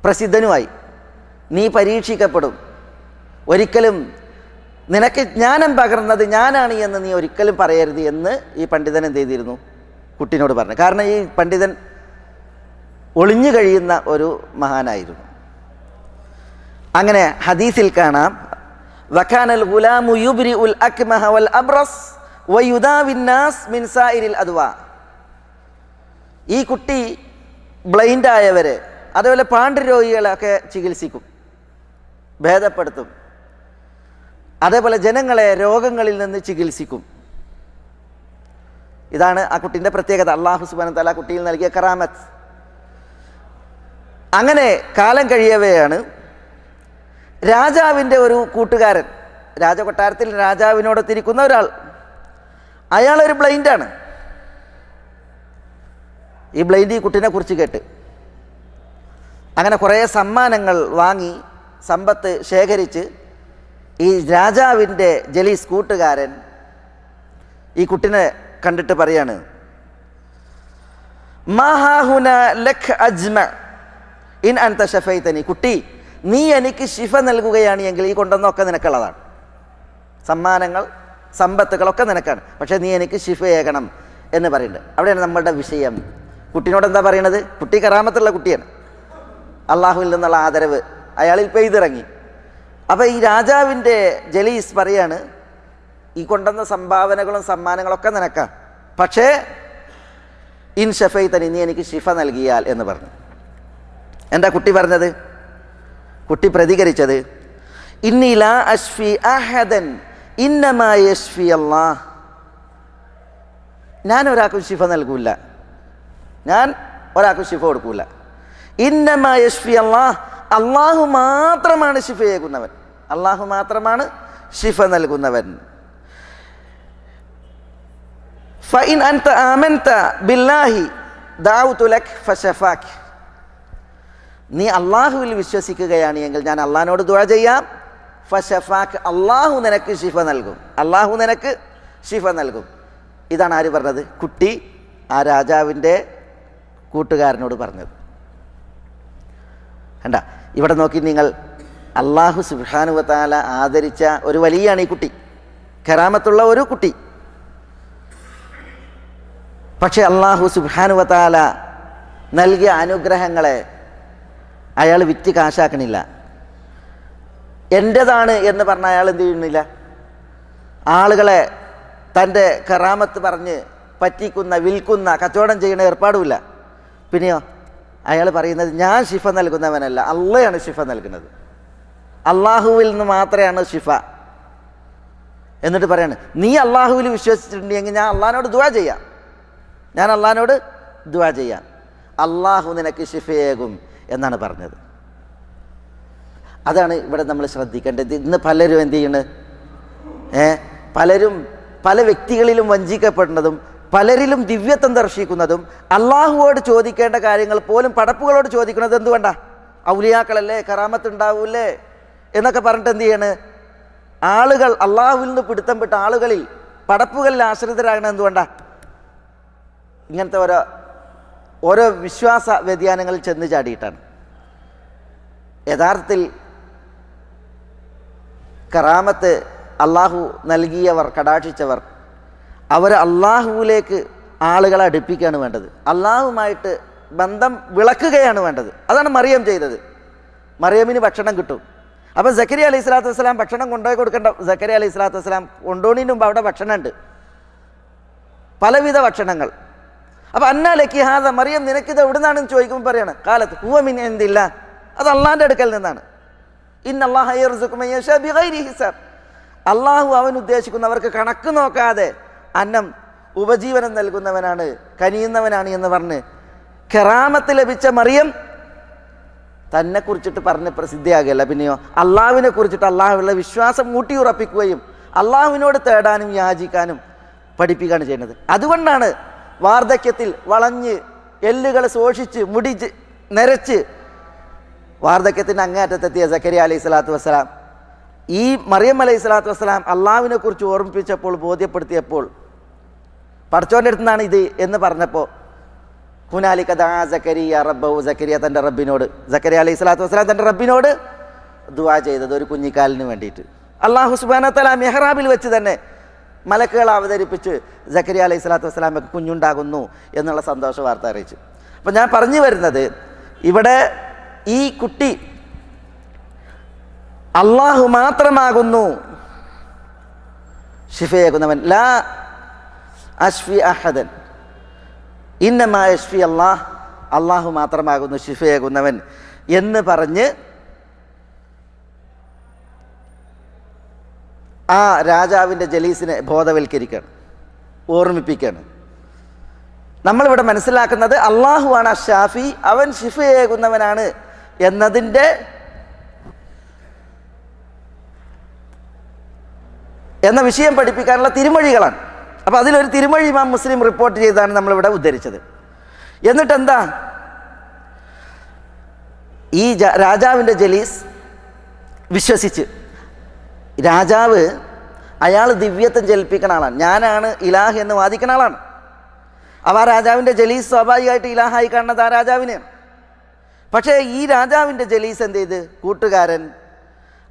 പ്രസിദ്ധനുമായി, നീ പരീക്ഷിക്കപ്പെടും. ഒരിക്കലും നിനക്ക് ജ്ഞാനം പകർന്നത് ഞാനാണ് എന്ന് നീ ഒരിക്കലും പറയരുത് എന്ന് ഈ പണ്ഡിതൻ എന്ത് ചെയ്തിരുന്നു? കുട്ടിനോട് പറഞ്ഞു. കാരണം ഈ പണ്ഡിതൻ ഒളിഞ്ഞു കഴിയുന്ന ഒരു മഹാനായിരുന്നു. അങ്ങനെ ഹദീസിൽ കാണാം, വകാനൽ ഗുലാമു യുബ്രിഉൽ അക്മഹ വൽ അബ്റസ് വയുദാവിൻ നാസ് മിൻ സായിരിൽ അദ്വാ. ഈ കുട്ടി ബ്ലൈൻഡായവരെ, അതുപോലെ പാണ്ഡുരോഗികളെയൊക്കെ ചികിത്സിക്കും, ഭേദപ്പെടുത്തും. അതേപോലെ ജനങ്ങളെ രോഗങ്ങളിൽ നിന്ന് ചികിത്സിക്കും. ഇതാണ് ആ കുട്ടീൻ്റെ പ്രത്യേകത. അല്ലാഹു സുബ്ഹാനഹു വ തആല കുട്ടിയിൽ നൽകിയ കറാമത്ത്. അങ്ങനെ കാലം കഴിയവെയാണ് രാജാവിൻ്റെ ഒരു കൂട്ടുകാരൻ, രാജകൊട്ടാരത്തിൽ രാജാവിനോടൊത്തിരിക്കുന്ന ഒരാൾ, അയാളൊരു ബ്ലൈൻഡാണ്. ഈ ബ്ലൈൻഡ് ഈ കുട്ടീനെ കുറിച്ച് കേട്ട് അങ്ങനെ കുറേ സമ്മാനങ്ങൾ വാങ്ങി സമ്പത്ത് ശേഖരിച്ച് ഈ രാജാവിൻ്റെ ജലീസ് കൂട്ടുകാരൻ ഈ കുട്ടിനെ കണ്ടിട്ട് പറയാണ്, മാഹാഹുന ലഖ് അജ്മ ഇൻ അൻത ശഫൈതനി. കുട്ടി, നീ എനിക്ക് ശിഫ നൽകുകയാണ് എങ്കിൽ ഈ കൊണ്ടുവന്നൊക്കെ നിനക്കുള്ളതാണ്, സമ്മാനങ്ങൾ സമ്പത്തുകളൊക്കെ നിനക്കാണ്, പക്ഷേ നീ എനിക്ക് ശിഫയേകണം എന്ന് പറയുന്നുണ്ട്. അവിടെയാണ് നമ്മളുടെ വിഷയം. കുട്ടിനോട് എന്താ പറയണത്? കുട്ടി കറാമത്തുള്ള കുട്ടിയാണ്, അള്ളാഹുവിൽ നിന്നുള്ള ആദരവ് അയാളിൽ പെയ്തിറങ്ങി. അപ്പോൾ ഈ രാജാവിൻ്റെ ജലീസ് പറയാണ്, ഈ കൊണ്ടുവന്ന സംഭാവനകളും സമ്മാനങ്ങളൊക്കെ നിനക്കാണ്, പക്ഷേ ഇൻ ഷഫൈതനി, നീ എനിക്ക് ഷിഫ നൽകിയാൽ എന്ന് പറഞ്ഞു. എന്താ കുട്ടി പറഞ്ഞത്? കുട്ടി പ്രതികരിച്ചത്, ഇന്നി ലാ അശ്ഫി അഹദൻ ഇന്നമാ യശ്ഫി അല്ലാഹ്. ഞാൻ ഒരാൾക്കും ഷിഫ നൽകൂല, ഞാൻ ഒരാൾക്കും ഷിഫ കൊടുക്കൂല. ഇന്നമാ യശ്ഫി അല്ലാഹ്, അള്ളാഹു മാത്രമാണ് ഷിഫയേകുന്നവൻ, അള്ളാഹു മാത്രമാണ് ഷിഫ നൽകുന്നവൻ. ഫഇൻ അൻത ആമൻത ബില്ലാഹി ദഅഉതു ലക് ഫശഫാക്. നീ അള്ളാഹുവിൽ വിശ്വസിക്കുകയാണ് എങ്കിൽ ഞാൻ അള്ളാഹിനോട് ദുആ ചെയ്യാം. ഫശഫാക്, അള്ളാഹു നിനക്ക് ഷിഫ നൽകും, അള്ളാഹു നിനക്ക് ഷിഫ നൽകും. ഇതാണ് ആര് പറഞ്ഞത്? കുട്ടി ആ രാജാവിൻ്റെ കൂട്ടുകാരനോട് പറഞ്ഞത്. കണ്ട, ഇവിടെ നോക്കി നിങ്ങൾ, അള്ളാഹു സുബ്ഹാനഹു വ തആല ആദരിച്ച ഒരു വലിയാണ് ഈ കുട്ടി, കറാമത്തുള്ള ഒരു കുട്ടി. പക്ഷെ അള്ളാഹു സുബ്ഹാനഹു വ തആല നൽകിയ അനുഗ്രഹങ്ങളെ അയാൾ വിറ്റ് കാശാക്കണില്ല. എൻ്റെതാണ് എന്ന് പറഞ്ഞ അയാൾ എന്ത് ചെയ്യുന്നില്ല? ആളുകളെ തൻ്റെ കറാമത്ത് പറഞ്ഞ് പറ്റിക്കുന്ന, വിൽക്കുന്ന, കച്ചവടം ചെയ്യുന്ന ഏർപ്പാടുമില്ല. പിന്നെയോ അയാൾ പറയുന്നത്, ഞാൻ ഷിഫ നൽകുന്നവനല്ല, അള്ളയാണ് ഷിഫ നൽകുന്നത്, അള്ളാഹുവിൽ നിന്ന് മാത്രമാണ് ഷിഫ. എന്നിട്ട് പറയാണ്, നീ അള്ളാഹുവിൽ വിശ്വസിച്ചിട്ടുണ്ടെങ്കിൽ ഞാൻ അള്ളാഹിനോട് ദുആ ചെയ്യാം, ഞാൻ അള്ളാഹിനോട് ദുആ ചെയ്യാം, അള്ളാഹു നിനക്ക് ഷിഫയേകും എന്നാണ് പറഞ്ഞത്. അതാണ് ഇവിടെ നമ്മൾ ശ്രദ്ധിക്കേണ്ടത്. ഇന്ന് പലരും എന്ത് ചെയ്യണ്? പലരും പല വ്യക്തികളിലും വഞ്ചിക്കപ്പെടുന്നതും പലരിലും ദിവ്യത്വം ദർശിക്കുന്നതും അള്ളാഹുവോട് ചോദിക്കേണ്ട കാര്യങ്ങൾ പോലും പടപ്പുകളോട് ചോദിക്കുന്നത് എന്തുകൊണ്ടാ? ഔലിയാക്കളല്ലേ, കറാമത്ത് ഉണ്ടാവൂലേ എന്നൊക്കെ പറഞ്ഞിട്ട് എന്ത് ചെയ്യണ്? ആളുകൾ അള്ളാഹുവിൽ നിന്ന് പിടുത്തം വിട്ട ആളുകളിൽ, പടപ്പുകളിൽ ആശ്രിതരാകണം. എന്തുകൊണ്ടാ? ഇങ്ങനത്തെ ഓരോ വിശ്വാസ വ്യതിയാനങ്ങളിൽ ചെന്ന് ചാടിയിട്ടാണ്. യഥാർത്ഥത്തിൽ കറാമത്ത് അള്ളാഹു നൽകിയവർ, കടാക്ഷിച്ചവർ, അവർ അള്ളാഹുവിലേക്ക് ആളുകളെ അടുപ്പിക്കുകയാണ് വേണ്ടത്, അള്ളാഹുമായിട്ട് ബന്ധം വിളക്കുകയാണ് വേണ്ടത്. അതാണ് മറിയം ചെയ്തത്. മറിയമിന് ഭക്ഷണം കിട്ടും. അപ്പം സക്കരിയ അലൈഹി സ്വലാത്തു വസ്സലാം ഭക്ഷണം കൊണ്ടുപോയി കൊടുക്കേണ്ട. സക്കരിയ അലൈഹി സ്വലാത്തു വസ്സലാം കൊണ്ടുപോകുന്നതിന് മുമ്പ് അവിടെ ഭക്ഷണമുണ്ട്, പലവിധ ഭക്ഷണങ്ങൾ. അപ്പം അന്നാ ലക്കി ഹാദ, മറിയം നിനക്കിത് എവിടെ നിന്നാണെന്ന് ചോദിക്കുമ്പോൾ പറയാണ്, കാലത്ത് ഹുവ മിൻ ഇൻദില്ലാ, അത് അള്ളാഹിൻ്റെ അടുക്കൽ നിന്നാണ്. ഇന്നല്ലാഹ യർസുഖു മൻ യശാ ബിഗൈരി ഹിസാബ്, അള്ളാഹു അവൻ ഉദ്ദേശിക്കുന്നവർക്ക് കണക്ക് നോക്കാതെ അന്നം ഉപജീവനം നൽകുന്നവനാണ്, കനിയുന്നവനാണ് എന്ന് പറഞ്ഞ് കറാമത്ത് ലഭിച്ച മറിയം തന്നെ കുറിച്ചിട്ട് പറഞ്ഞ് പ്രസിദ്ധിയാകുകയല്ല, പിന്നെയോ അള്ളാഹുവിനെ കുറിച്ചിട്ട് അള്ളാഹുവിലുള്ള വിശ്വാസം ഊട്ടിയുറപ്പിക്കുകയും അള്ളാഹുവിനോട് തേടാനും യാചിക്കാനും പഠിപ്പിക്കുകയാണ് ചെയ്യുന്നത്. അതുകൊണ്ടാണ് വാർദ്ധക്യത്തിൽ വളഞ്ഞ് എല്ലുകൾ ശോഷിച്ച് മുടി നരച്ച് വാർദ്ധക്യത്തിൻ്റെ അങ്ങേയറ്റത്തെത്തിയ സക്കരിയ അലൈഹി സ്വലാത്തു വസ്സലാം ഈ മറിയം അലൈഹി സ്വലാത്തു വസ്സലാം അള്ളാഹുവിനെ കുറിച്ച് ഓർമ്മിപ്പിച്ചപ്പോൾ, ബോധ്യപ്പെടുത്തിയപ്പോൾ, പടച്ചോൻ്റെ അടുത്ത് നിന്നാണ് ഇത് എന്ന് പറഞ്ഞപ്പോൾ ഹുനാലിക ദഅ സക്കരിയ റബ്ബഹു, സക്കരിയ തൻ്റെ റബ്ബിനോട്, സക്കരിയ അലൈഹി സ്വലാത്തു വസ്സലാം തൻ്റെ റബ്ബിനോട് ദുആ ചെയ്തത് ഒരു കുഞ്ഞിക്കാലിന് വേണ്ടിയിട്ട്. അള്ളാഹു സുബ്ഹാനഹു വ തആല മെഹ്റാബിൽ വെച്ച് തന്നെ മലക്കുകൾ അവതരിപ്പിച്ച് സക്കരിയ അലൈഹി സ്വലാത്തു വസ്സലാമക്ക് കുഞ്ഞുണ്ടാകുന്നു എന്നുള്ള സന്തോഷ വാർത്ത അറിയിച്ചു. അപ്പം ഞാൻ പറഞ്ഞു വരുന്നത്, ഇവിടെ ഈ കുട്ടി അള്ളാഹു മാത്രമാകുന്നു ഷിഫയേകുന്നവൻ. ലാ അശ്ഫി അഹദൻ ഇന്നമാ യശ്ഫി അല്ലാഹ്, അള്ളാഹു മാത്രമാകുന്നു ഷിഫയേകുന്നവൻ എന്ന് പറഞ്ഞ് ആ രാജാവിൻ്റെ ജലീസിനെ ബോധവൽക്കരിക്കുകയാണ്, ഓർമ്മിപ്പിക്കുകയാണ്. നമ്മളിവിടെ മനസ്സിലാക്കുന്നത് അള്ളാഹുവാണ് അഷാഫി, അവൻ ഷിഫയേകുന്നവനാണ് എന്നതിൻ്റെ എന്ന വിഷയം പഠിപ്പിക്കാനുള്ള തിരുമൊഴികളാണ്. അപ്പോൾ അതിലൊരു തിരുമൊഴി ഇമാം മുസ്ലിം റിപ്പോർട്ട് ചെയ്താണ് നമ്മളിവിടെ ഉദ്ധരിച്ചത്. എന്നിട്ടെന്താ, ഈ രാജാവിൻ്റെ ജലീസ് വിശ്വസിച്ച്, രാജാവ് അയാൾ ദിവ്യത്വം ജൽപ്പിക്കുന്ന ആളാണ്, ഞാനാണ് ഇലാഹ് എന്ന് വാദിക്കുന്ന ആളാണ്. അപ്പോൾ ആ രാജാവിൻ്റെ ജലീസ് സ്വാഭാവികമായിട്ട് ഇലാഹായി കാണുന്നത് ആ രാജാവിനെയാണ്. പക്ഷേ ഈ രാജാവിൻ്റെ ജലീസ് എന്ത് ചെയ്ത്, കൂട്ടുകാരൻ,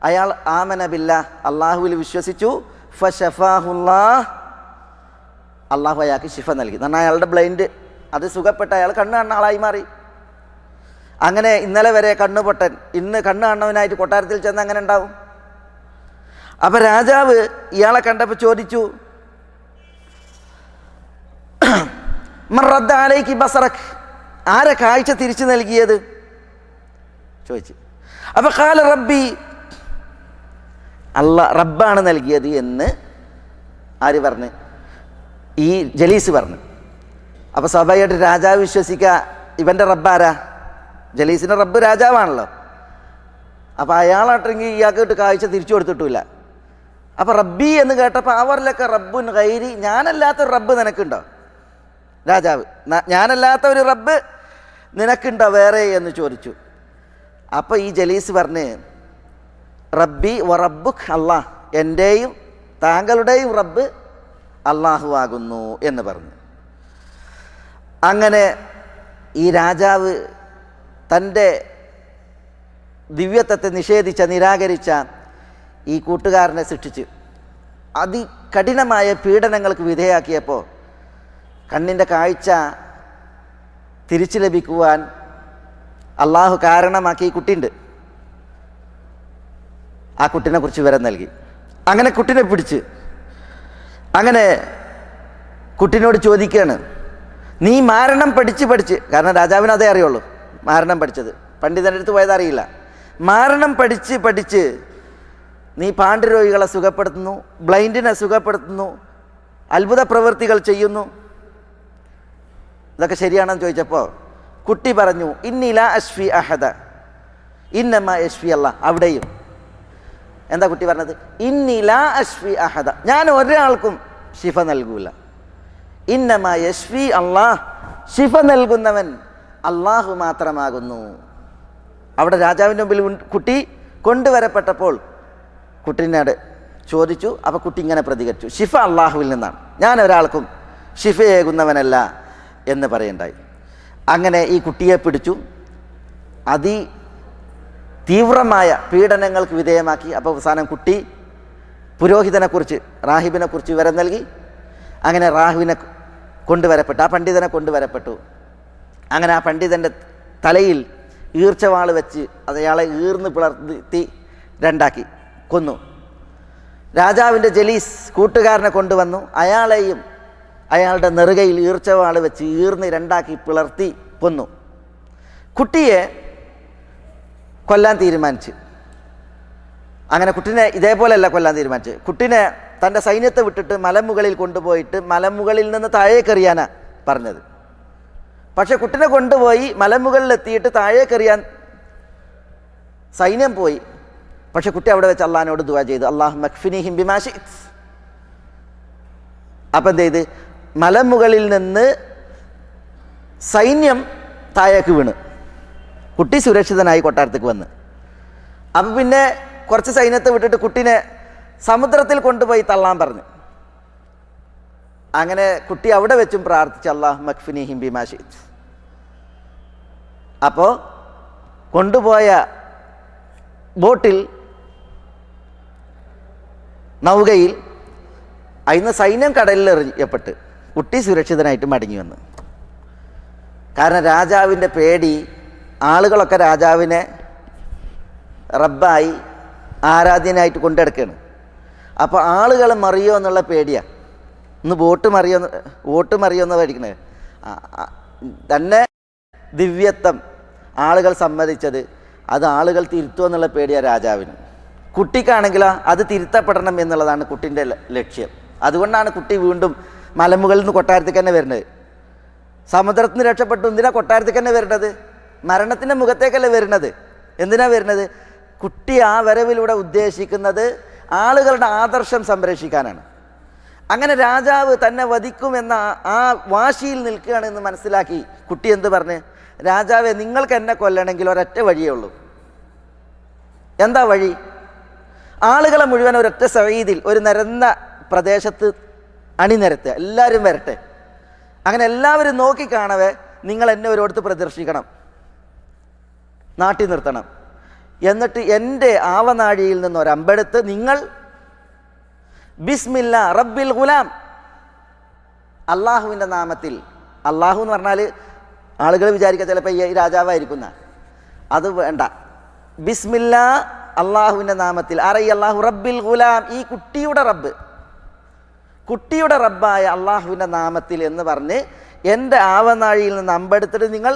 അയാൾ ആമന ബില്ലാഹ്, അള്ളാഹുവിൽ വിശ്വസിച്ചു. ഫശഫാഹുല്ലാഹ്, അള്ളാഹു അയാൾക്ക് ശിഫ നൽകി. എന്ന് പറഞ്ഞാൽ അയാളുടെ ബ്ലൈൻഡ് അത് സുഖപ്പെട്ട അയാൾ കണ്ണ് കാണുന്ന ആളായി മാറി. അങ്ങനെ ഇന്നലെ വരെ കണ്ണുപൊട്ടൻ, ഇന്ന് കണ്ണ് കാണുന്നവനായിട്ട് കൊട്ടാരത്തിൽ ചെന്ന് അങ്ങനെ ഉണ്ടാവും. അപ്പം രാജാവ് ഇയാളെ കണ്ടപ്പോൾ ചോദിച്ചു, മൻ റദ്ദ അലൈകി ബസറക്, ആരെ കാഴ്ച തിരിച്ചു നൽകിയത് ചോദിച്ചു. അപ്പോൾ ഖാല റബ്ബി, റബ്ബാണ് നൽകിയത് എന്ന് ആര് പറഞ്ഞു? ഈ ജലീസ് പറഞ്ഞു. അപ്പോൾ സ്വാഭാവികമായിട്ട് രാജാവ് വിശ്വസിക്കുക ഇവൻ്റെ റബ്ബാരാ? ജലീസിൻ്റെ റബ്ബ് രാജാവാണല്ലോ. അപ്പോൾ അയാളാട്ടെങ്കിൽ ഇയാൾക്ക് കാഴ്ച തിരിച്ചു കൊടുത്തിട്ടില്ല. അപ്പോൾ റബ്ബി എന്ന് കേട്ടപ്പോൾ അവരിലൊക്കെ റബ്ബുൻ ഗൈരി, ഞാനല്ലാത്തൊരു റബ്ബ് നിനക്കുണ്ടോ? രാജാവ്, ഞാനല്ലാത്ത ഒരു റബ്ബ് നിനക്കുണ്ടോ വേറെ എന്ന് ചോദിച്ചു. അപ്പോൾ ഈ ജലീസ് പറഞ്ഞ് റബ്ബി വ റബ്ബുക് അല്ലാഹ്, എൻ്റെയും താങ്കളുടെയും റബ്ബ് അള്ളാഹു ആകുന്നു എന്ന് പറഞ്ഞു. അങ്ങനെ ഈ രാജാവ് തൻ്റെ ദിവ്യത്വത്തെ നിരാകരിച്ച ഈ കൂട്ടുകാരനെ ശിക്ഷിച്ച് അതികഠിനമായ പീഡനങ്ങൾക്ക് വിധേയാക്കിയപ്പോൾ കണ്ണിൻ്റെ കാഴ്ച തിരിച്ചു ലഭിക്കുവാൻ അള്ളാഹു കാരണമാക്കി ഈ കുട്ടിയുണ്ട്. ആ കുട്ടിനെ കുറിച്ച് വിവരം നൽകി. അങ്ങനെ കുട്ടിനെ പിടിച്ച് അങ്ങനെ കുട്ടിനോട് ചോദിക്കുകയാണ്, നീ മാരണം പഠിച്ച് കാരണം രാജാവിന് അതേ അറിയുള്ളൂ, മാരണം പഠിച്ചത്, പണ്ഡിതൻ്റെ അടുത്ത് പോയത് അറിയില്ല. മാരണം പഠിച്ച് നീ പാണ്ഡുരോഗികളെ സുഖപ്പെടുത്തുന്നു, ബ്ലൈൻഡിനെ സുഖപ്പെടുത്തുന്നു, അത്ഭുത പ്രവൃത്തികൾ ചെയ്യുന്നു, ഇതൊക്കെ ശരിയാണെന്ന് ചോദിച്ചപ്പോൾ കുട്ടി പറഞ്ഞു ഇന്നി ലാ അശ്ഫി അഹദ ഇന്നമാ യശ്ഫി അല്ലാഹ്. അവിടെയും എന്താ കുട്ടി പറഞ്ഞത്? ഇന്നി ലാ അശ്ഫി അഹദ, ഞാൻ ഒരാൾക്കും ശിഫ നൽകൂല. ഇന്നമാ യശ്ഫി അല്ലാഹ്, ശിഫ നൽകുന്നവൻ അള്ളാഹു മാത്രമാകുന്നു. അവിടെ രാജാവിൻ്റെ മുമ്പിൽ കുട്ടി കൊണ്ടുവരപ്പെട്ടപ്പോൾ കുട്ടീനോട് ചോദിച്ചു. അപ്പോൾ കുട്ടി ഇങ്ങനെ പ്രതികരിച്ചു, ശിഫ അള്ളാഹുവിൽ നിന്നാണ്, ഞാൻ ഒരാൾക്കും ശിഫയേകുന്നവനല്ല എന്ന് പറയണ്ടായി. അങ്ങനെ ഈ കുട്ടിയെ പിടിച്ചു തീവ്രമായ പീഡനങ്ങൾക്ക് വിധേയമാക്കി. അപ്പോൾ അവസാനം കുട്ടി പുരോഹിതനെക്കുറിച്ച്, റാഹിബിനെക്കുറിച്ച് വിവരം നൽകി. അങ്ങനെ റാഹിബിനെ കൊണ്ടുവരപ്പെട്ടു, ആ പണ്ഡിതനെ കൊണ്ടുവരപ്പെട്ടു. അങ്ങനെ ആ പണ്ഡിതൻ്റെ തലയിൽ ഈർച്ചവാൾ വെച്ച് അയാളെ ഈർന്ന് പിളർത്തി രണ്ടാക്കി കൊന്നു. രാജാവിൻ്റെ ജലീസ് കൂട്ടുകാരനെ കൊണ്ടുവന്നു, അയാളെയും അയാളുടെ നെറുകയിൽ ഈർച്ചവാൾ വെച്ച് ഈർന്ന് രണ്ടാക്കി പിളർത്തി കൊന്നു. കുട്ടിയെ കൊല്ലാൻ തീരുമാനിച്ചു. അങ്ങനെ കുട്ടീനെ ഇതേപോലെയല്ല കൊല്ലാൻ തീരുമാനിച്ചു. കുട്ടീനെ തൻ്റെ സൈന്യത്തെ വിട്ടിട്ട് മലമുകളിൽ കൊണ്ടുപോയിട്ട് മലമുകളിൽ നിന്ന് താഴേക്കെറിയാനാ പറഞ്ഞത്. പക്ഷെ കുട്ടിനെ കൊണ്ടുപോയി മലമുകളിലെത്തിയിട്ട് താഴേക്കെറിയാൻ സൈന്യം പോയി. പക്ഷെ കുട്ടി അവിടെ വെച്ച് അള്ളാഹിനോട് ദുആ ചെയ്തു, അല്ലാഹുമ്മ ക്ഫിനിഹിം ബിമാ ശിഅ്ത്. അപ്പം എന്ത് ചെയ്ത്? മലമുകളിൽ നിന്ന് സൈന്യം താഴേക്ക് വീണ് കുട്ടി സുരക്ഷിതനായി കൊട്ടാരത്തേക്ക് വന്ന്. അപ്പം പിന്നെ കുറച്ച് സൈന്യത്തെ വിട്ടിട്ട് കുട്ടീനെ സമുദ്രത്തിൽ കൊണ്ടുപോയി തള്ളാൻ പറഞ്ഞു. അങ്ങനെ കുട്ടി അവിടെ വെച്ചും പ്രാർത്ഥിച്ചു, അല്ലാഹുമ്മ ക്ഫിനിഹിം ബിമാ ശിഅ്ത്. അപ്പോൾ കൊണ്ടുപോയ ബോട്ടിൽ, നൗകയിൽ അതിന് സൈന്യം കടലിൽ എറിയപ്പെട്ട് കുട്ടി സുരക്ഷിതനായിട്ട് മടങ്ങി വന്നു. കാരണം രാജാവിൻ്റെ പേടി, ആളുകളൊക്കെ രാജാവിനെ റബ്ബായി ആരാധ്യനായിട്ട് കൊണ്ടെടുക്കുകയാണ്. അപ്പോൾ ആളുകൾ മറിയോ എന്നുള്ള പേടിയാണ്. ഇന്ന് വോട്ട് മറിയോന്ന് പഠിക്കണേ. തന്നെ ദിവ്യത്വം ആളുകൾ സമ്മതിച്ചത് അത് ആളുകൾ തിരുത്തുമെന്നുള്ള പേടിയാണ് രാജാവിന്. കുട്ടിക്കാണെങ്കിലോ അത് തിരുത്തപ്പെടണം എന്നുള്ളതാണ് കുട്ടിൻ്റെ ലക്ഷ്യം. അതുകൊണ്ടാണ് കുട്ടി വീണ്ടും മലമുകളിൽ നിന്ന് കൊട്ടാരത്തേക്ക് തന്നെ വരുന്നത്. സമുദ്രത്തിൽ നിന്ന് രക്ഷപ്പെട്ടു എന്തിനാ കൊട്ടാരത്തേക്ക് തന്നെ വരുന്നത്? മരണത്തിൻ്റെ മുഖത്തേക്കല്ലേ വരുന്നത്. എന്തിനാ വരുന്നത്? കുട്ടി ആ വരവിലൂടെ ഉദ്ദേശിക്കുന്നത് ആളുകളുടെ ആദർശം സംരക്ഷിക്കാനാണ്. അങ്ങനെ രാജാവ് തന്നെ വധിക്കുമെന്ന ആ വാശിയിൽ നിൽക്കുകയാണെന്ന് മനസ്സിലാക്കി കുട്ടി എന്ത് പറഞ്ഞ്, രാജാവെ നിങ്ങൾക്ക് എന്നെ കൊല്ലണമെങ്കിൽ ഒരൊറ്റ വഴിയേ ഉള്ളൂ. എന്താ വഴി? ആളുകളെ മുഴുവൻ ഒരൊറ്റ സഈദിൽ, ഒരു നിരന്ന പ്രദേശത്ത് അണിനിരത്തുക, എല്ലാവരും വരട്ടെ. അങ്ങനെ എല്ലാവരും നോക്കിക്കാണവേ നിങ്ങൾ എന്നെ ഒരിടത്ത് പ്രദർശിക്കണം, നാട്ടി നിർത്തണം. എന്നിട്ട് എൻ്റെ ആവനാഴിയിൽ നിന്ന് ഒരമ്പെടുത്ത് നിങ്ങൾ ബിസ്മില്ല റബ്ബിൽ ഗുലാം, അള്ളാഹുവിൻ്റെ നാമത്തിൽ. അള്ളാഹു എന്ന് പറഞ്ഞാൽ ആളുകൾ വിചാരിക്കുക ചിലപ്പോൾ ഈ രാജാവായിരിക്കുന്ന, അത് വേണ്ട. ബിസ്മില്ല അള്ളാഹുവിൻ്റെ നാമത്തിൽ. അള്ളാഹു റബ്ബിൽ ഗുലാം, ഈ കുട്ടിയുടെ റബ്ബ്, കുട്ടിയുടെ റബ്ബായ അള്ളാഹുവിൻ്റെ നാമത്തിൽ എന്ന് പറഞ്ഞ് എൻ്റെ ആവനാഴിയിൽ നിന്ന് അമ്പെടുത്തിട്ട് നിങ്ങൾ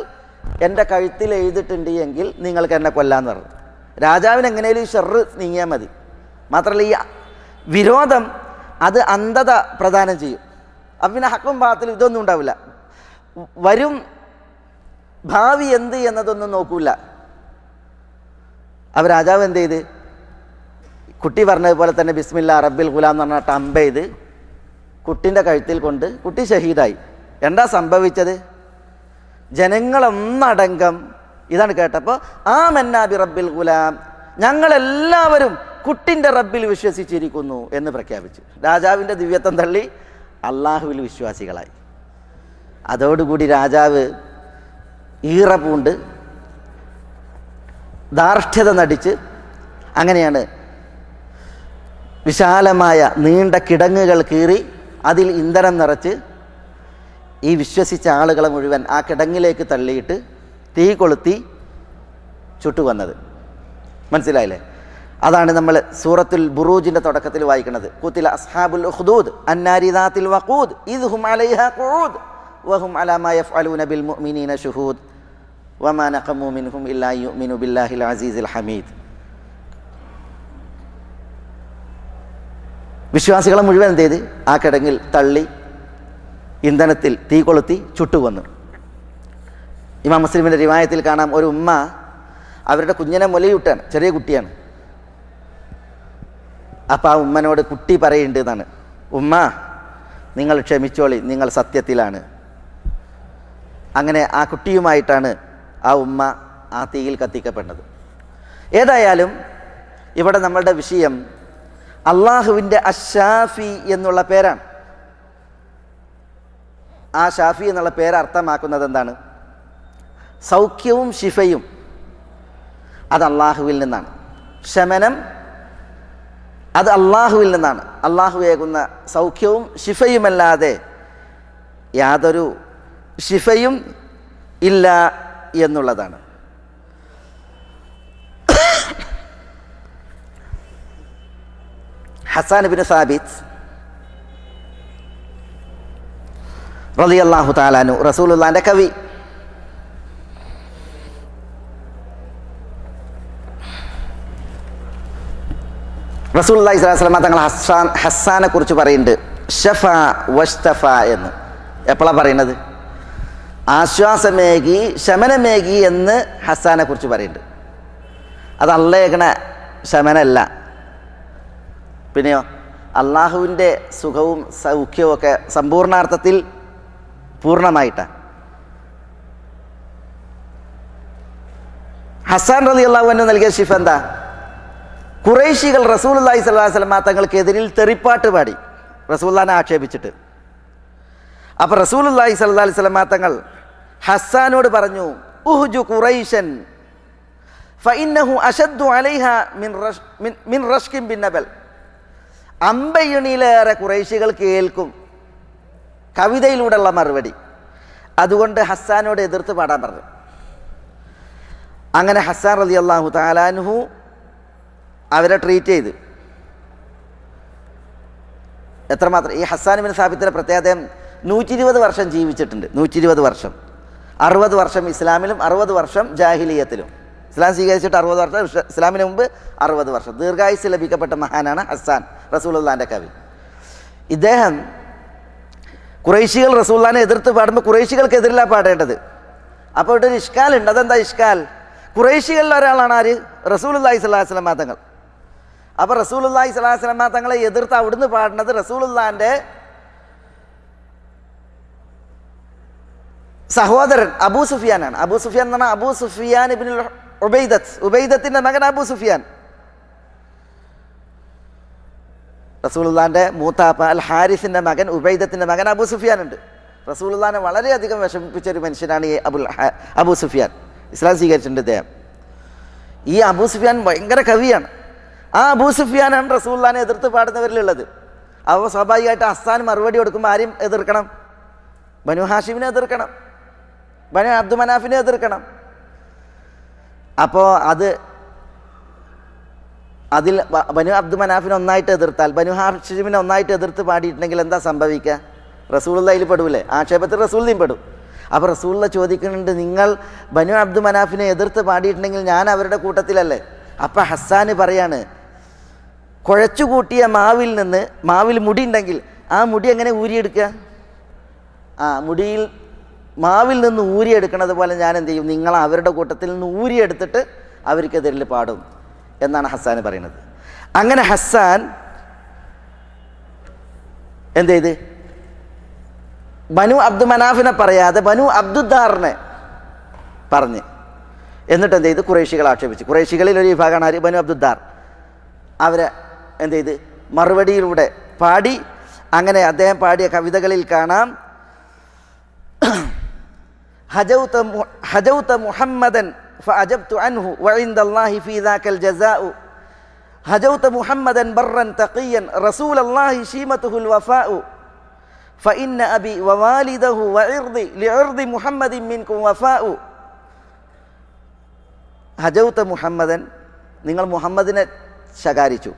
എൻ്റെ കഴുത്തിൽ എഴുതിയിട്ടുണ്ട് എങ്കിൽ നിങ്ങൾക്ക് എന്നെ കൊല്ലാന്ന് പറഞ്ഞു. രാജാവിന് എങ്ങനെയും ഷെറ് നീങ്ങിയാൽ മതി. മാത്രമല്ല ഈ വിരോധം അത് അന്ധത പ്രദാനം ചെയ്യും. അപ്പം പിന്നെ ഹക്കും ഭാഗത്തിൽ ഇതൊന്നും ഉണ്ടാവില്ല. വരും ഭാവി എന്ത് എന്നതൊന്നും നോക്കൂല. അപ്പോൾ രാജാവ് എന്ത് ചെയ്ത്, കുട്ടി പറഞ്ഞതുപോലെ തന്നെ ബിസ്മില്ലാ റബ്ബിൽ ഗുലാം എന്ന് പറഞ്ഞിട്ട് അമ്പ ചെയ്ത് കുട്ടിൻ്റെ കഴുത്തിൽ കൊണ്ട് കുട്ടി ഷഹീദായി. എന്താ സംഭവിച്ചത്? ജനങ്ങളൊന്നടങ്കം ഇതാണ് കേട്ടപ്പോൾ ആമന്നാ ബി റബ്ബിൽ ഗുലാം, ഞങ്ങളെല്ലാവരും കുട്ടിൻ്റെ റബ്ബിൽ വിശ്വസിച്ചിരിക്കുന്നു എന്ന് പ്രഖ്യാപിച്ചു. രാജാവിൻ്റെ ദിവ്യത്വം തള്ളി അള്ളാഹുവിൽ വിശ്വാസികളായി. അതോടുകൂടി രാജാവ് ഈറ പൂണ്ട് ധാർഷ്ട്യത നടിച്ച് അങ്ങനെയാണ് വിശാലമായ നീണ്ട കിടങ്ങുകൾ കീറി അതിൽ ഇന്ധനം നിറച്ച് ഈ വിശ്വസിച്ച ആളുകളെ മുഴുവൻ ആ കിടങ്ങിലേക്ക് തള്ളിയിട്ട് തീ കൊളുത്തി ചുട്ടുവന്നത്. മനസ്സിലായില്ലേ? അതാണ് നമ്മൾ സൂറത്തുൽ ബുറൂജിൻ്റെ തുടക്കത്തിൽ വായിക്കുന്നത്. ഖുതില അസ്ഹാബുൽ ഉഖ്ദൂദ് അന്നാരി ദാത്തിൽ വഖൂദ് ഇദ് ഹും അലൈഹാ ഖുഊദ് വഹും അലാ മാ യഫ്അലൂന ബിൽ മുഅ്മിനീന ശുഹൂദ് വമാ നഖമൂ മിൻഹും ഇല്ലാ യുഅ്മിനു ബില്ലാഹിൽ അസീസിൽ ഹമീദ്. വിശ്വാസികളെ മുഴുവൻ എന്ത് ചെയ്ത് ആ കിടങ്ങിൽ തള്ളി ഇന്ധനത്തിൽ തീ കൊളുത്തി ചുട്ടുവന്നു. ഇമാം മുസ്ലിമിൻ്റെ റിവായത്തിൽ കാണാം, ഒരു ഉമ്മ അവരുടെ കുഞ്ഞിനെ മുലയൂട്ടാണ്, ചെറിയ കുട്ടിയാണ്. അപ്പം ആ ഉമ്മനോട് കുട്ടി പറയുന്നുണ്ട് എന്നാണ്, ഉമ്മ നിങ്ങൾ ക്ഷമിച്ചോളി, നിങ്ങൾ സത്യത്തിലാണ്. അങ്ങനെ ആ കുട്ടിയുമായിട്ടാണ് ആ ഉമ്മ ആ തീയിൽ കത്തിക്കപ്പെട്ടത്. ഏതായാലും ഇവിടെ നമ്മളുടെ വിഷയം അള്ളാഹുവിൻ്റെ അഷാഫി എന്നുള്ള പേരാണ്. ആ ഷാഫി എന്നുള്ള പേര് അർത്ഥമാക്കുന്നത് എന്താണ്? സൗഖ്യവും ശിഫയും അത് അള്ളാഹുവിൽ നിന്നാണ്. ശമനം അത് അള്ളാഹുവിൽ നിന്നാണ്. അള്ളാഹുവേകുന്ന സൗഖ്യവും ശിഫയുമല്ലാതെ യാതൊരു ശിഫയും ഇല്ല എന്നുള്ളതാണ്. ഹസ്സാൻ ഇബ്നു സാബിത്ത് റളിയല്ലാഹു തആല അൻഹു റസൂലുള്ളാഹിന്റെ കവി. റസൂലുള്ളാഹി സ്വല്ലല്ലാഹു അലൈഹി വസല്ലം തങ്ങൾ ഹസ്സാനെ കുറിച്ച് പറയുന്നുണ്ട്, ഷഫ വഷ്തഫ എന്ന്. എപ്പോഴാണ് പറയുന്നത്? ആശ്വാസമേകി ശമനമേകി എന്ന് ഹസ്സാനെ കുറിച്ച് പറയുന്നുണ്ട്. അത് അള്ളേക്കണ ശമനമല്ല, പിന്നെയോ അള്ളാഹുവിൻ്റെ സുഖവും സൗഖ്യവും ഒക്കെ സമ്പൂർണാർത്ഥത്തിൽ പൂർണ്ണമായിട്ടാണ്. ഹസ്സാൻ റളിയല്ലാഹു അൻഹു നൽകിയ ശിഫ എന്താ? ഖുറൈശികൾ റസൂലുള്ളാഹി സ്വല്ലല്ലാഹു അലൈഹി വസല്ലം തങ്ങൾക്കെതിരിൽ തെറിപ്പാട്ട് പാടി റസൂലുള്ളാഹിനെ ആക്ഷേപിച്ചിട്ട്. അപ്പോൾ റസൂലുള്ളാഹി സ്വല്ലല്ലാഹു അലൈഹി വസല്ലം തങ്ങൾ ഹസ്സാനോട് പറഞ്ഞു, ഉഹ്ജു ഖുറൈശൻ ഫഇന്നഹു അശദ്ദു അലൈഹാ മിൻ റഷ്കിൻ ബിന്നബൽ. അമ്പയണിയിലേറെ ഖുറൈശികൾ കേൾക്കും കവിതയിലൂടെയുള്ള മറുപടി. അതുകൊണ്ട് ഹസ്സാനോട് എതിർത്ത് പാടാൻ പറഞ്ഞു. അങ്ങനെ ഹസ്സാൻ റളിയല്ലാഹു തആല അൻഹു അവരെ ട്രീറ്റ് ചെയ്ത്. എത്രമാത്രം ഈ ഹസ്സാൻ ഇബ്നു സാബിത്തിൻ്റെ പ്രത്യേകത, 120 വർഷം ജീവിച്ചിട്ടുണ്ട്. 120 വർഷം, 60 വർഷം ഇസ്ലാമിലും 60 വർഷം ജാഹിലിയത്തിലും. ഇസ്ലാം സ്വീകരിച്ചിട്ട് 60 വർഷം, ഇസ്ലാമിന് മുമ്പ് 60 വർഷം. ദീർഘായുസ് ലഭിക്കപ്പെട്ട മഹാനാണ് ഹസ്സാൻ, റസൂലുള്ളാഹിൻ്റെ കവി. ഇദ്ദേഹം ഖുറൈശികൾ റസൂലുള്ളാഹിനെ എതിർത്ത് പാടുമ്പോൾ ഖുറൈശികൾക്കെതിരിലാണ് പാടേണ്ടത്. അപ്പോൾ ഇവിടെ ഒരു ഇഷ്കാലുണ്ട്. അതെന്താ ഇഷ്കാൽ? ഖുറൈശികളിൽ ഒരാളാണ് ആര്? റസൂലുള്ളാഹി സ്വല്ലല്ലാഹു അലൈഹി വസല്ലം തങ്ങൾ. അപ്പോൾ റസൂലുള്ളാഹി സ്വല്ലല്ലാഹു അലൈഹി വസല്ലം തങ്ങളെ എതിർത്ത് അവിടുന്ന് പാടുന്നത് റസൂലുള്ളാഹിൻ്റെ സഹോദരൻ അബൂ സുഫിയാനാണ്. അബൂ സുഫിയാൻ എന്ന് പറഞ്ഞാൽ അബൂ സുഫിയാൻ ഇബ്നുൽ ഉബൈദത്തിൻ്റെ മകൻ അബൂ സുഫിയാൻ. റസൂലുള്ളാഹിൻ്റെ മൂത്താപ്പ അൽ ഹാരിസിൻ്റെ മകൻ ഉബൈദത്തിൻ്റെ മകൻ അബൂ സുഫിയാൻ ഉണ്ട്. റസൂലുള്ളാഹിനെ വളരെയധികം വിഷമിപ്പിച്ചൊരു മനുഷ്യനാണ് ഈ അബൂ സുഫിയാൻ. ഇസ്ലാം സ്വീകരിച്ചിട്ടുണ്ട് ഇദ്ദേഹം. ഈ അബൂ സുഫിയാൻ ഭയങ്കര കവിയാണ്. ആ അബൂ സുഫിയാനാണ് റസൂലുള്ളാഹിനെ എതിർത്ത് പാടുന്നവരിലുള്ളത്. അപ്പോൾ സ്വാഭാവികമായിട്ട് ഹസ്സാൻ മറുപടി കൊടുക്കുമ്പോൾ ആരും എതിർക്കണം? ബനു ഹാഷിമിനെ എതിർക്കണം, ബനു അബ്ദു മനാഫിനെ എതിർക്കണം. അപ്പോൾ അതിൽ ബനു അബ്ദു മനാഫിനെ ഒന്നായിട്ട് എതിർത്താൽ, ബനു ഹാഷിമിനെ ഒന്നായിട്ട് എതിർത്ത് പാടിയിട്ടുണ്ടെങ്കിൽ എന്താ സംഭവിക്കുക? റസൂലുള്ളാഹിൽ പെടൂലേ? ആക്ഷേപത്തിൽ റസൂലിനെയും പെടും. അപ്പോൾ റസൂലുള്ള ചോദിക്കുന്നുണ്ട്, നിങ്ങൾ ബനു അബ്ദു മനാഫിനെ എതിർത്ത് പാടിയിട്ടുണ്ടെങ്കിൽ ഞാൻ അവരുടെ കൂട്ടത്തിലല്ലേ? അപ്പം ഹസ്സാന് പറയാണ്, കുഴച്ചുകൂട്ടിയ മാവിൽ മുടി ഉണ്ടെങ്കിൽ ആ മുടി എങ്ങനെ ഊരിയെടുക്കുക? മാവിൽ നിന്ന് ഊരിയെടുക്കണത് പോലെ ഞാൻ എന്ത് ചെയ്യും? നിങ്ങൾ അവരുടെ കൂട്ടത്തിൽ നിന്ന് ഊരിയെടുത്തിട്ട് അവർക്കെതിരിൽ പാടും എന്നാണ് ഹസ്സാൻ പറയുന്നത്. അങ്ങനെ ഹസ്സാൻ എന്ത് ചെയ്ത്? ബനു അബ്ദു മനാഫിനെ പറയാതെ ബനു അബ്ദുദ്ദാറിനെ പറഞ്ഞ്, എന്നിട്ട് എന്ത് ചെയ്ത്? ഖുറൈശികളെ ആക്ഷേപിച്ചു. ഖുറൈശികളിൽ ഒരു വിഭാഗമാണ് ആര്? ബനു അബ്ദുദ്ദാർ. അവരെ എന്ത് ചെയ്ത്? മറുപടിയിലൂടെ പാടി. അങ്ങനെ അദ്ദേഹം പാടിയ കവിതകളിൽ കാണാം, ഹജൗത മുഹമ്മദൻ ഫഅജബ്തു അൻഹു വഇൻദല്ലാഹി ഫീ ദാകൽ ജസാഉ ഹജൗത മുഹമ്മദൻ ബർറൻ തഖിയൻ റസൂലല്ലാഹി ശീമതുഹുൽ വഫാഉ ഫഇന്ന അബി വവാലിദഹു വഇർദി ലിഇർദി മുഹമ്മദിൻ മിൻകും വഫാഉ. ഹജൗത മുഹമ്മദൻ, നിങ്ങൾ മുഹമ്മദിനെ ശകാരിച്ചു,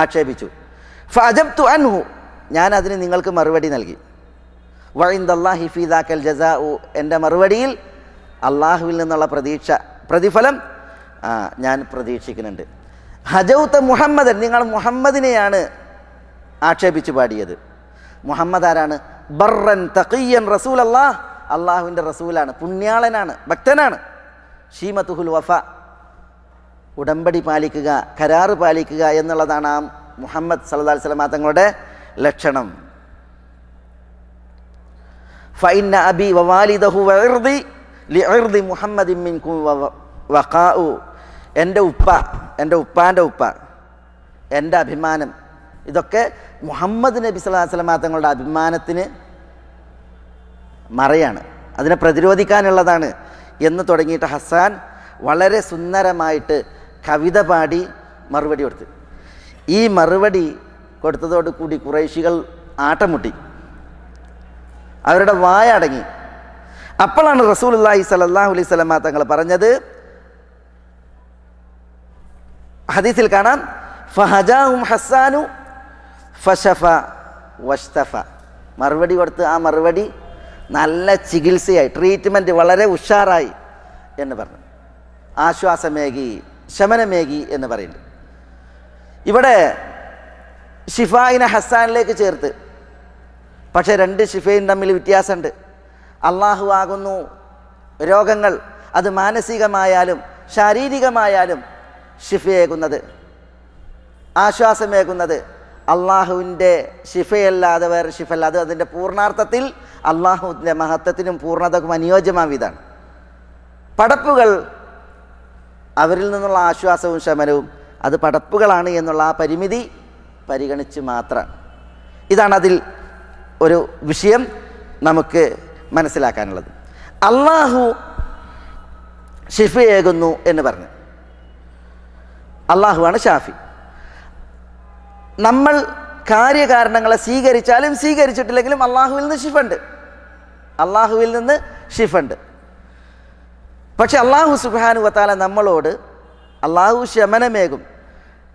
ആക്ഷേപിച്ചു. ഫഅജബ്തു അൻഹു, ഞാൻ അതിന് നിങ്ങൾക്ക് മറുപടി നൽകി. വഇൻദല്ലാഹി ഫീ ദാകൽ ജസാഉ, എൻ്റെ മറുപടിയിൽ അള്ളാഹുവിൽ നിന്നുള്ള പ്രതിഫലം ഞാൻ പ്രതീക്ഷിക്കുന്നുണ്ട്. ഹജൗത മുഹമ്മദൻ, നിങ്ങൾ മുഹമ്മദിനെയാണ് ആക്ഷേപിച്ചു പാടിയത്. മുഹമ്മദ് ആരാണ്? ബർറൻ തഖിയൻ റസൂലല്ലാഹ്, അള്ളാഹുവിൻ്റെ റസൂലാണ്, പുണ്യാളനാണ്, ഭക്തനാണ്. ഷീമതുഹുൽ വഫ, ഉടമ്പടി പാലിക്കുക, കരാറ് പാലിക്കുക എന്നുള്ളതാണ് ആ മുഹമ്മദ് സല്ലല്ലാഹു അലൈഹി വസല്ലം തങ്ങളുടെ ലക്ഷണം. ഫഇന്ന അബി വവാലിദഹു വഇർദി ലിഇർദി മുഹമ്മദിൻ മിൻകും വഖാഉ, എൻ്റെ ഉപ്പാൻ്റെ ഉപ്പ, എൻ്റെ അഭിമാനം, ഇതൊക്കെ മുഹമ്മദ് നബി സല്ലല്ലാഹു അലൈഹി വസല്ലം തങ്ങളുടെ അഭിമാനത്തിന് മറയാണ്, അതിനെ പ്രതിരോധിക്കാനുള്ളതാണ് എന്ന് തുടങ്ങിയിട്ട് ഹസ്സാൻ വളരെ സുന്ദരമായിട്ട് കവിത പാടി മറുപടി കൊടുത്തു. ഈ മറുപടി കൊടുത്തതോടുകൂടി ഖുറൈശികൾ ആട്ടം മുട്ടി, അവരുടെ വായ അടങ്ങി. അപ്പോഴാണ് റസൂലുള്ളാഹി സ്വല്ലല്ലാഹു അലൈഹി വസല്ലം തങ്ങൾ പറഞ്ഞത്, ഹദീസിൽ കാണാം, ഫഹജാഹും ഹസ്സാനു ഫശഫ വഷ്തഫ. മറുപടി കൊടുത്ത് ആ മറുപടി നല്ല ചികിത്സയായി, ട്രീറ്റ്മെൻറ്റ് വളരെ ഉഷാറായി എന്ന് പറഞ്ഞു. ആശ്വാസമേകി, ശമനമേകി എന്ന് പറയുന്നുണ്ട്. ഇവിടെ ഷിഫായിനെ ഹസ്സാനിലേക്ക് ചേർത്ത്, പക്ഷേ രണ്ട് ഷിഫയും തമ്മിൽ വ്യത്യാസമുണ്ട്. അള്ളാഹു ആകുന്നു രോഗങ്ങൾ, അത് മാനസികമായാലും ശാരീരികമായാലും ഷിഫയേകുന്നത്, ആശ്വാസമേകുന്നത്. അള്ളാഹുവിൻ്റെ ഷിഫയല്ലാതെ വേറെ ഷിഫല്ല. അത് അതിൻ്റെ പൂർണ്ണാർത്ഥത്തിൽ അള്ളാഹുവിൻ്റെ മഹത്വത്തിനും പൂർണ്ണതക്കും അനുയോജ്യമാവിതാണ്. പടപ്പുകൾ, അവരിൽ നിന്നുള്ള ആശ്വാസവും ശമനവും അത് പടപ്പുകളാണ് എന്നുള്ള ആ പരിമിതി പരിഗണിച്ച് മാത്രമാണ്. ഇതാണ് അതിൽ ഒരു വിഷയം നമുക്ക് മനസ്സിലാക്കാനുള്ളത്. അള്ളാഹു ഷിഫയേകുന്നു എന്ന് പറഞ്ഞു, അള്ളാഹുവാണ് ഷാഫി. നമ്മൾ കാര്യകാരണങ്ങളെ സ്വീകരിച്ചാലും സ്വീകരിച്ചിട്ടില്ലെങ്കിലും അള്ളാഹുവിൽ നിന്ന് ഷിഫുണ്ട്. പക്ഷെ അള്ളാഹു സുബ്ഹാനഹു വതആല നമ്മളോട്, അള്ളാഹു ശമനമേകും,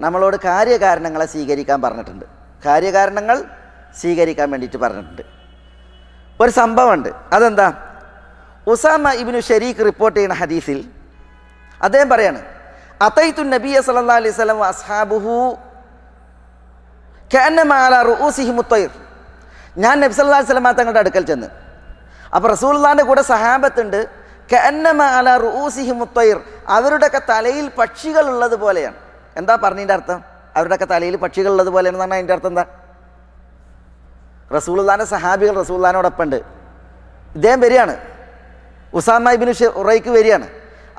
നമ്മളോട് കാര്യകാരണങ്ങളെ സ്വീകരിക്കാൻ പറഞ്ഞിട്ടുണ്ട്. കാര്യകാരണങ്ങൾ സ്വീകരിക്കാൻ വേണ്ടിയിട്ട് പറഞ്ഞിട്ടുണ്ട്. ഒരു സംഭവമുണ്ട്, അതെന്താ? ഉസാമ ഇബ്നു ശരീഖ് റിപ്പോർട്ട് ചെയ്യുന്ന ഹദീസിൽ അദ്ദേഹം പറയാണ്, അതൈതു നബിയ സല്ലല്ലാഹു അലൈഹി വസല്ലം വഅസ്ഹാബുഹു കഅന്നമാ അലാ റൂസിഹിം അത്തൈർ. ഞാൻ നബി സല്ലല്ലാഹു അലൈഹി വസല്ലം തങ്ങളുടെ അടുക്കൽ ചെന്ന്, അപ്പോൾ റസൂലുള്ളാഹിന്റെ കൂടെ സഹാബത്തുണ്ട്. കഅന്നമാ അലാ റൂസിഹിം അത്തൈർ, അവരുടെയൊക്കെ തലയിൽ പക്ഷികൾ ഉള്ളത് പോലെയാണ്. എന്താ പറഞ്ഞതിൻ്റെ അർത്ഥം? അവരുടെയൊക്കെ തലയിൽ പക്ഷികൾ ഉള്ളത് പോലെയാണെന്ന് പറഞ്ഞാൽ അതിൻ്റെ അർത്ഥം എന്താ? റസൂലുള്ളാഹിന്റെ സഹാബികൾ റസൂലുള്ളാഹിനോടൊപ്പം ഉണ്ട്. ഇദ്ദേഹം വരികയാണ്, ഉസാമ ഇബ്നു ഉറൈക്ക് വരികയാണ്.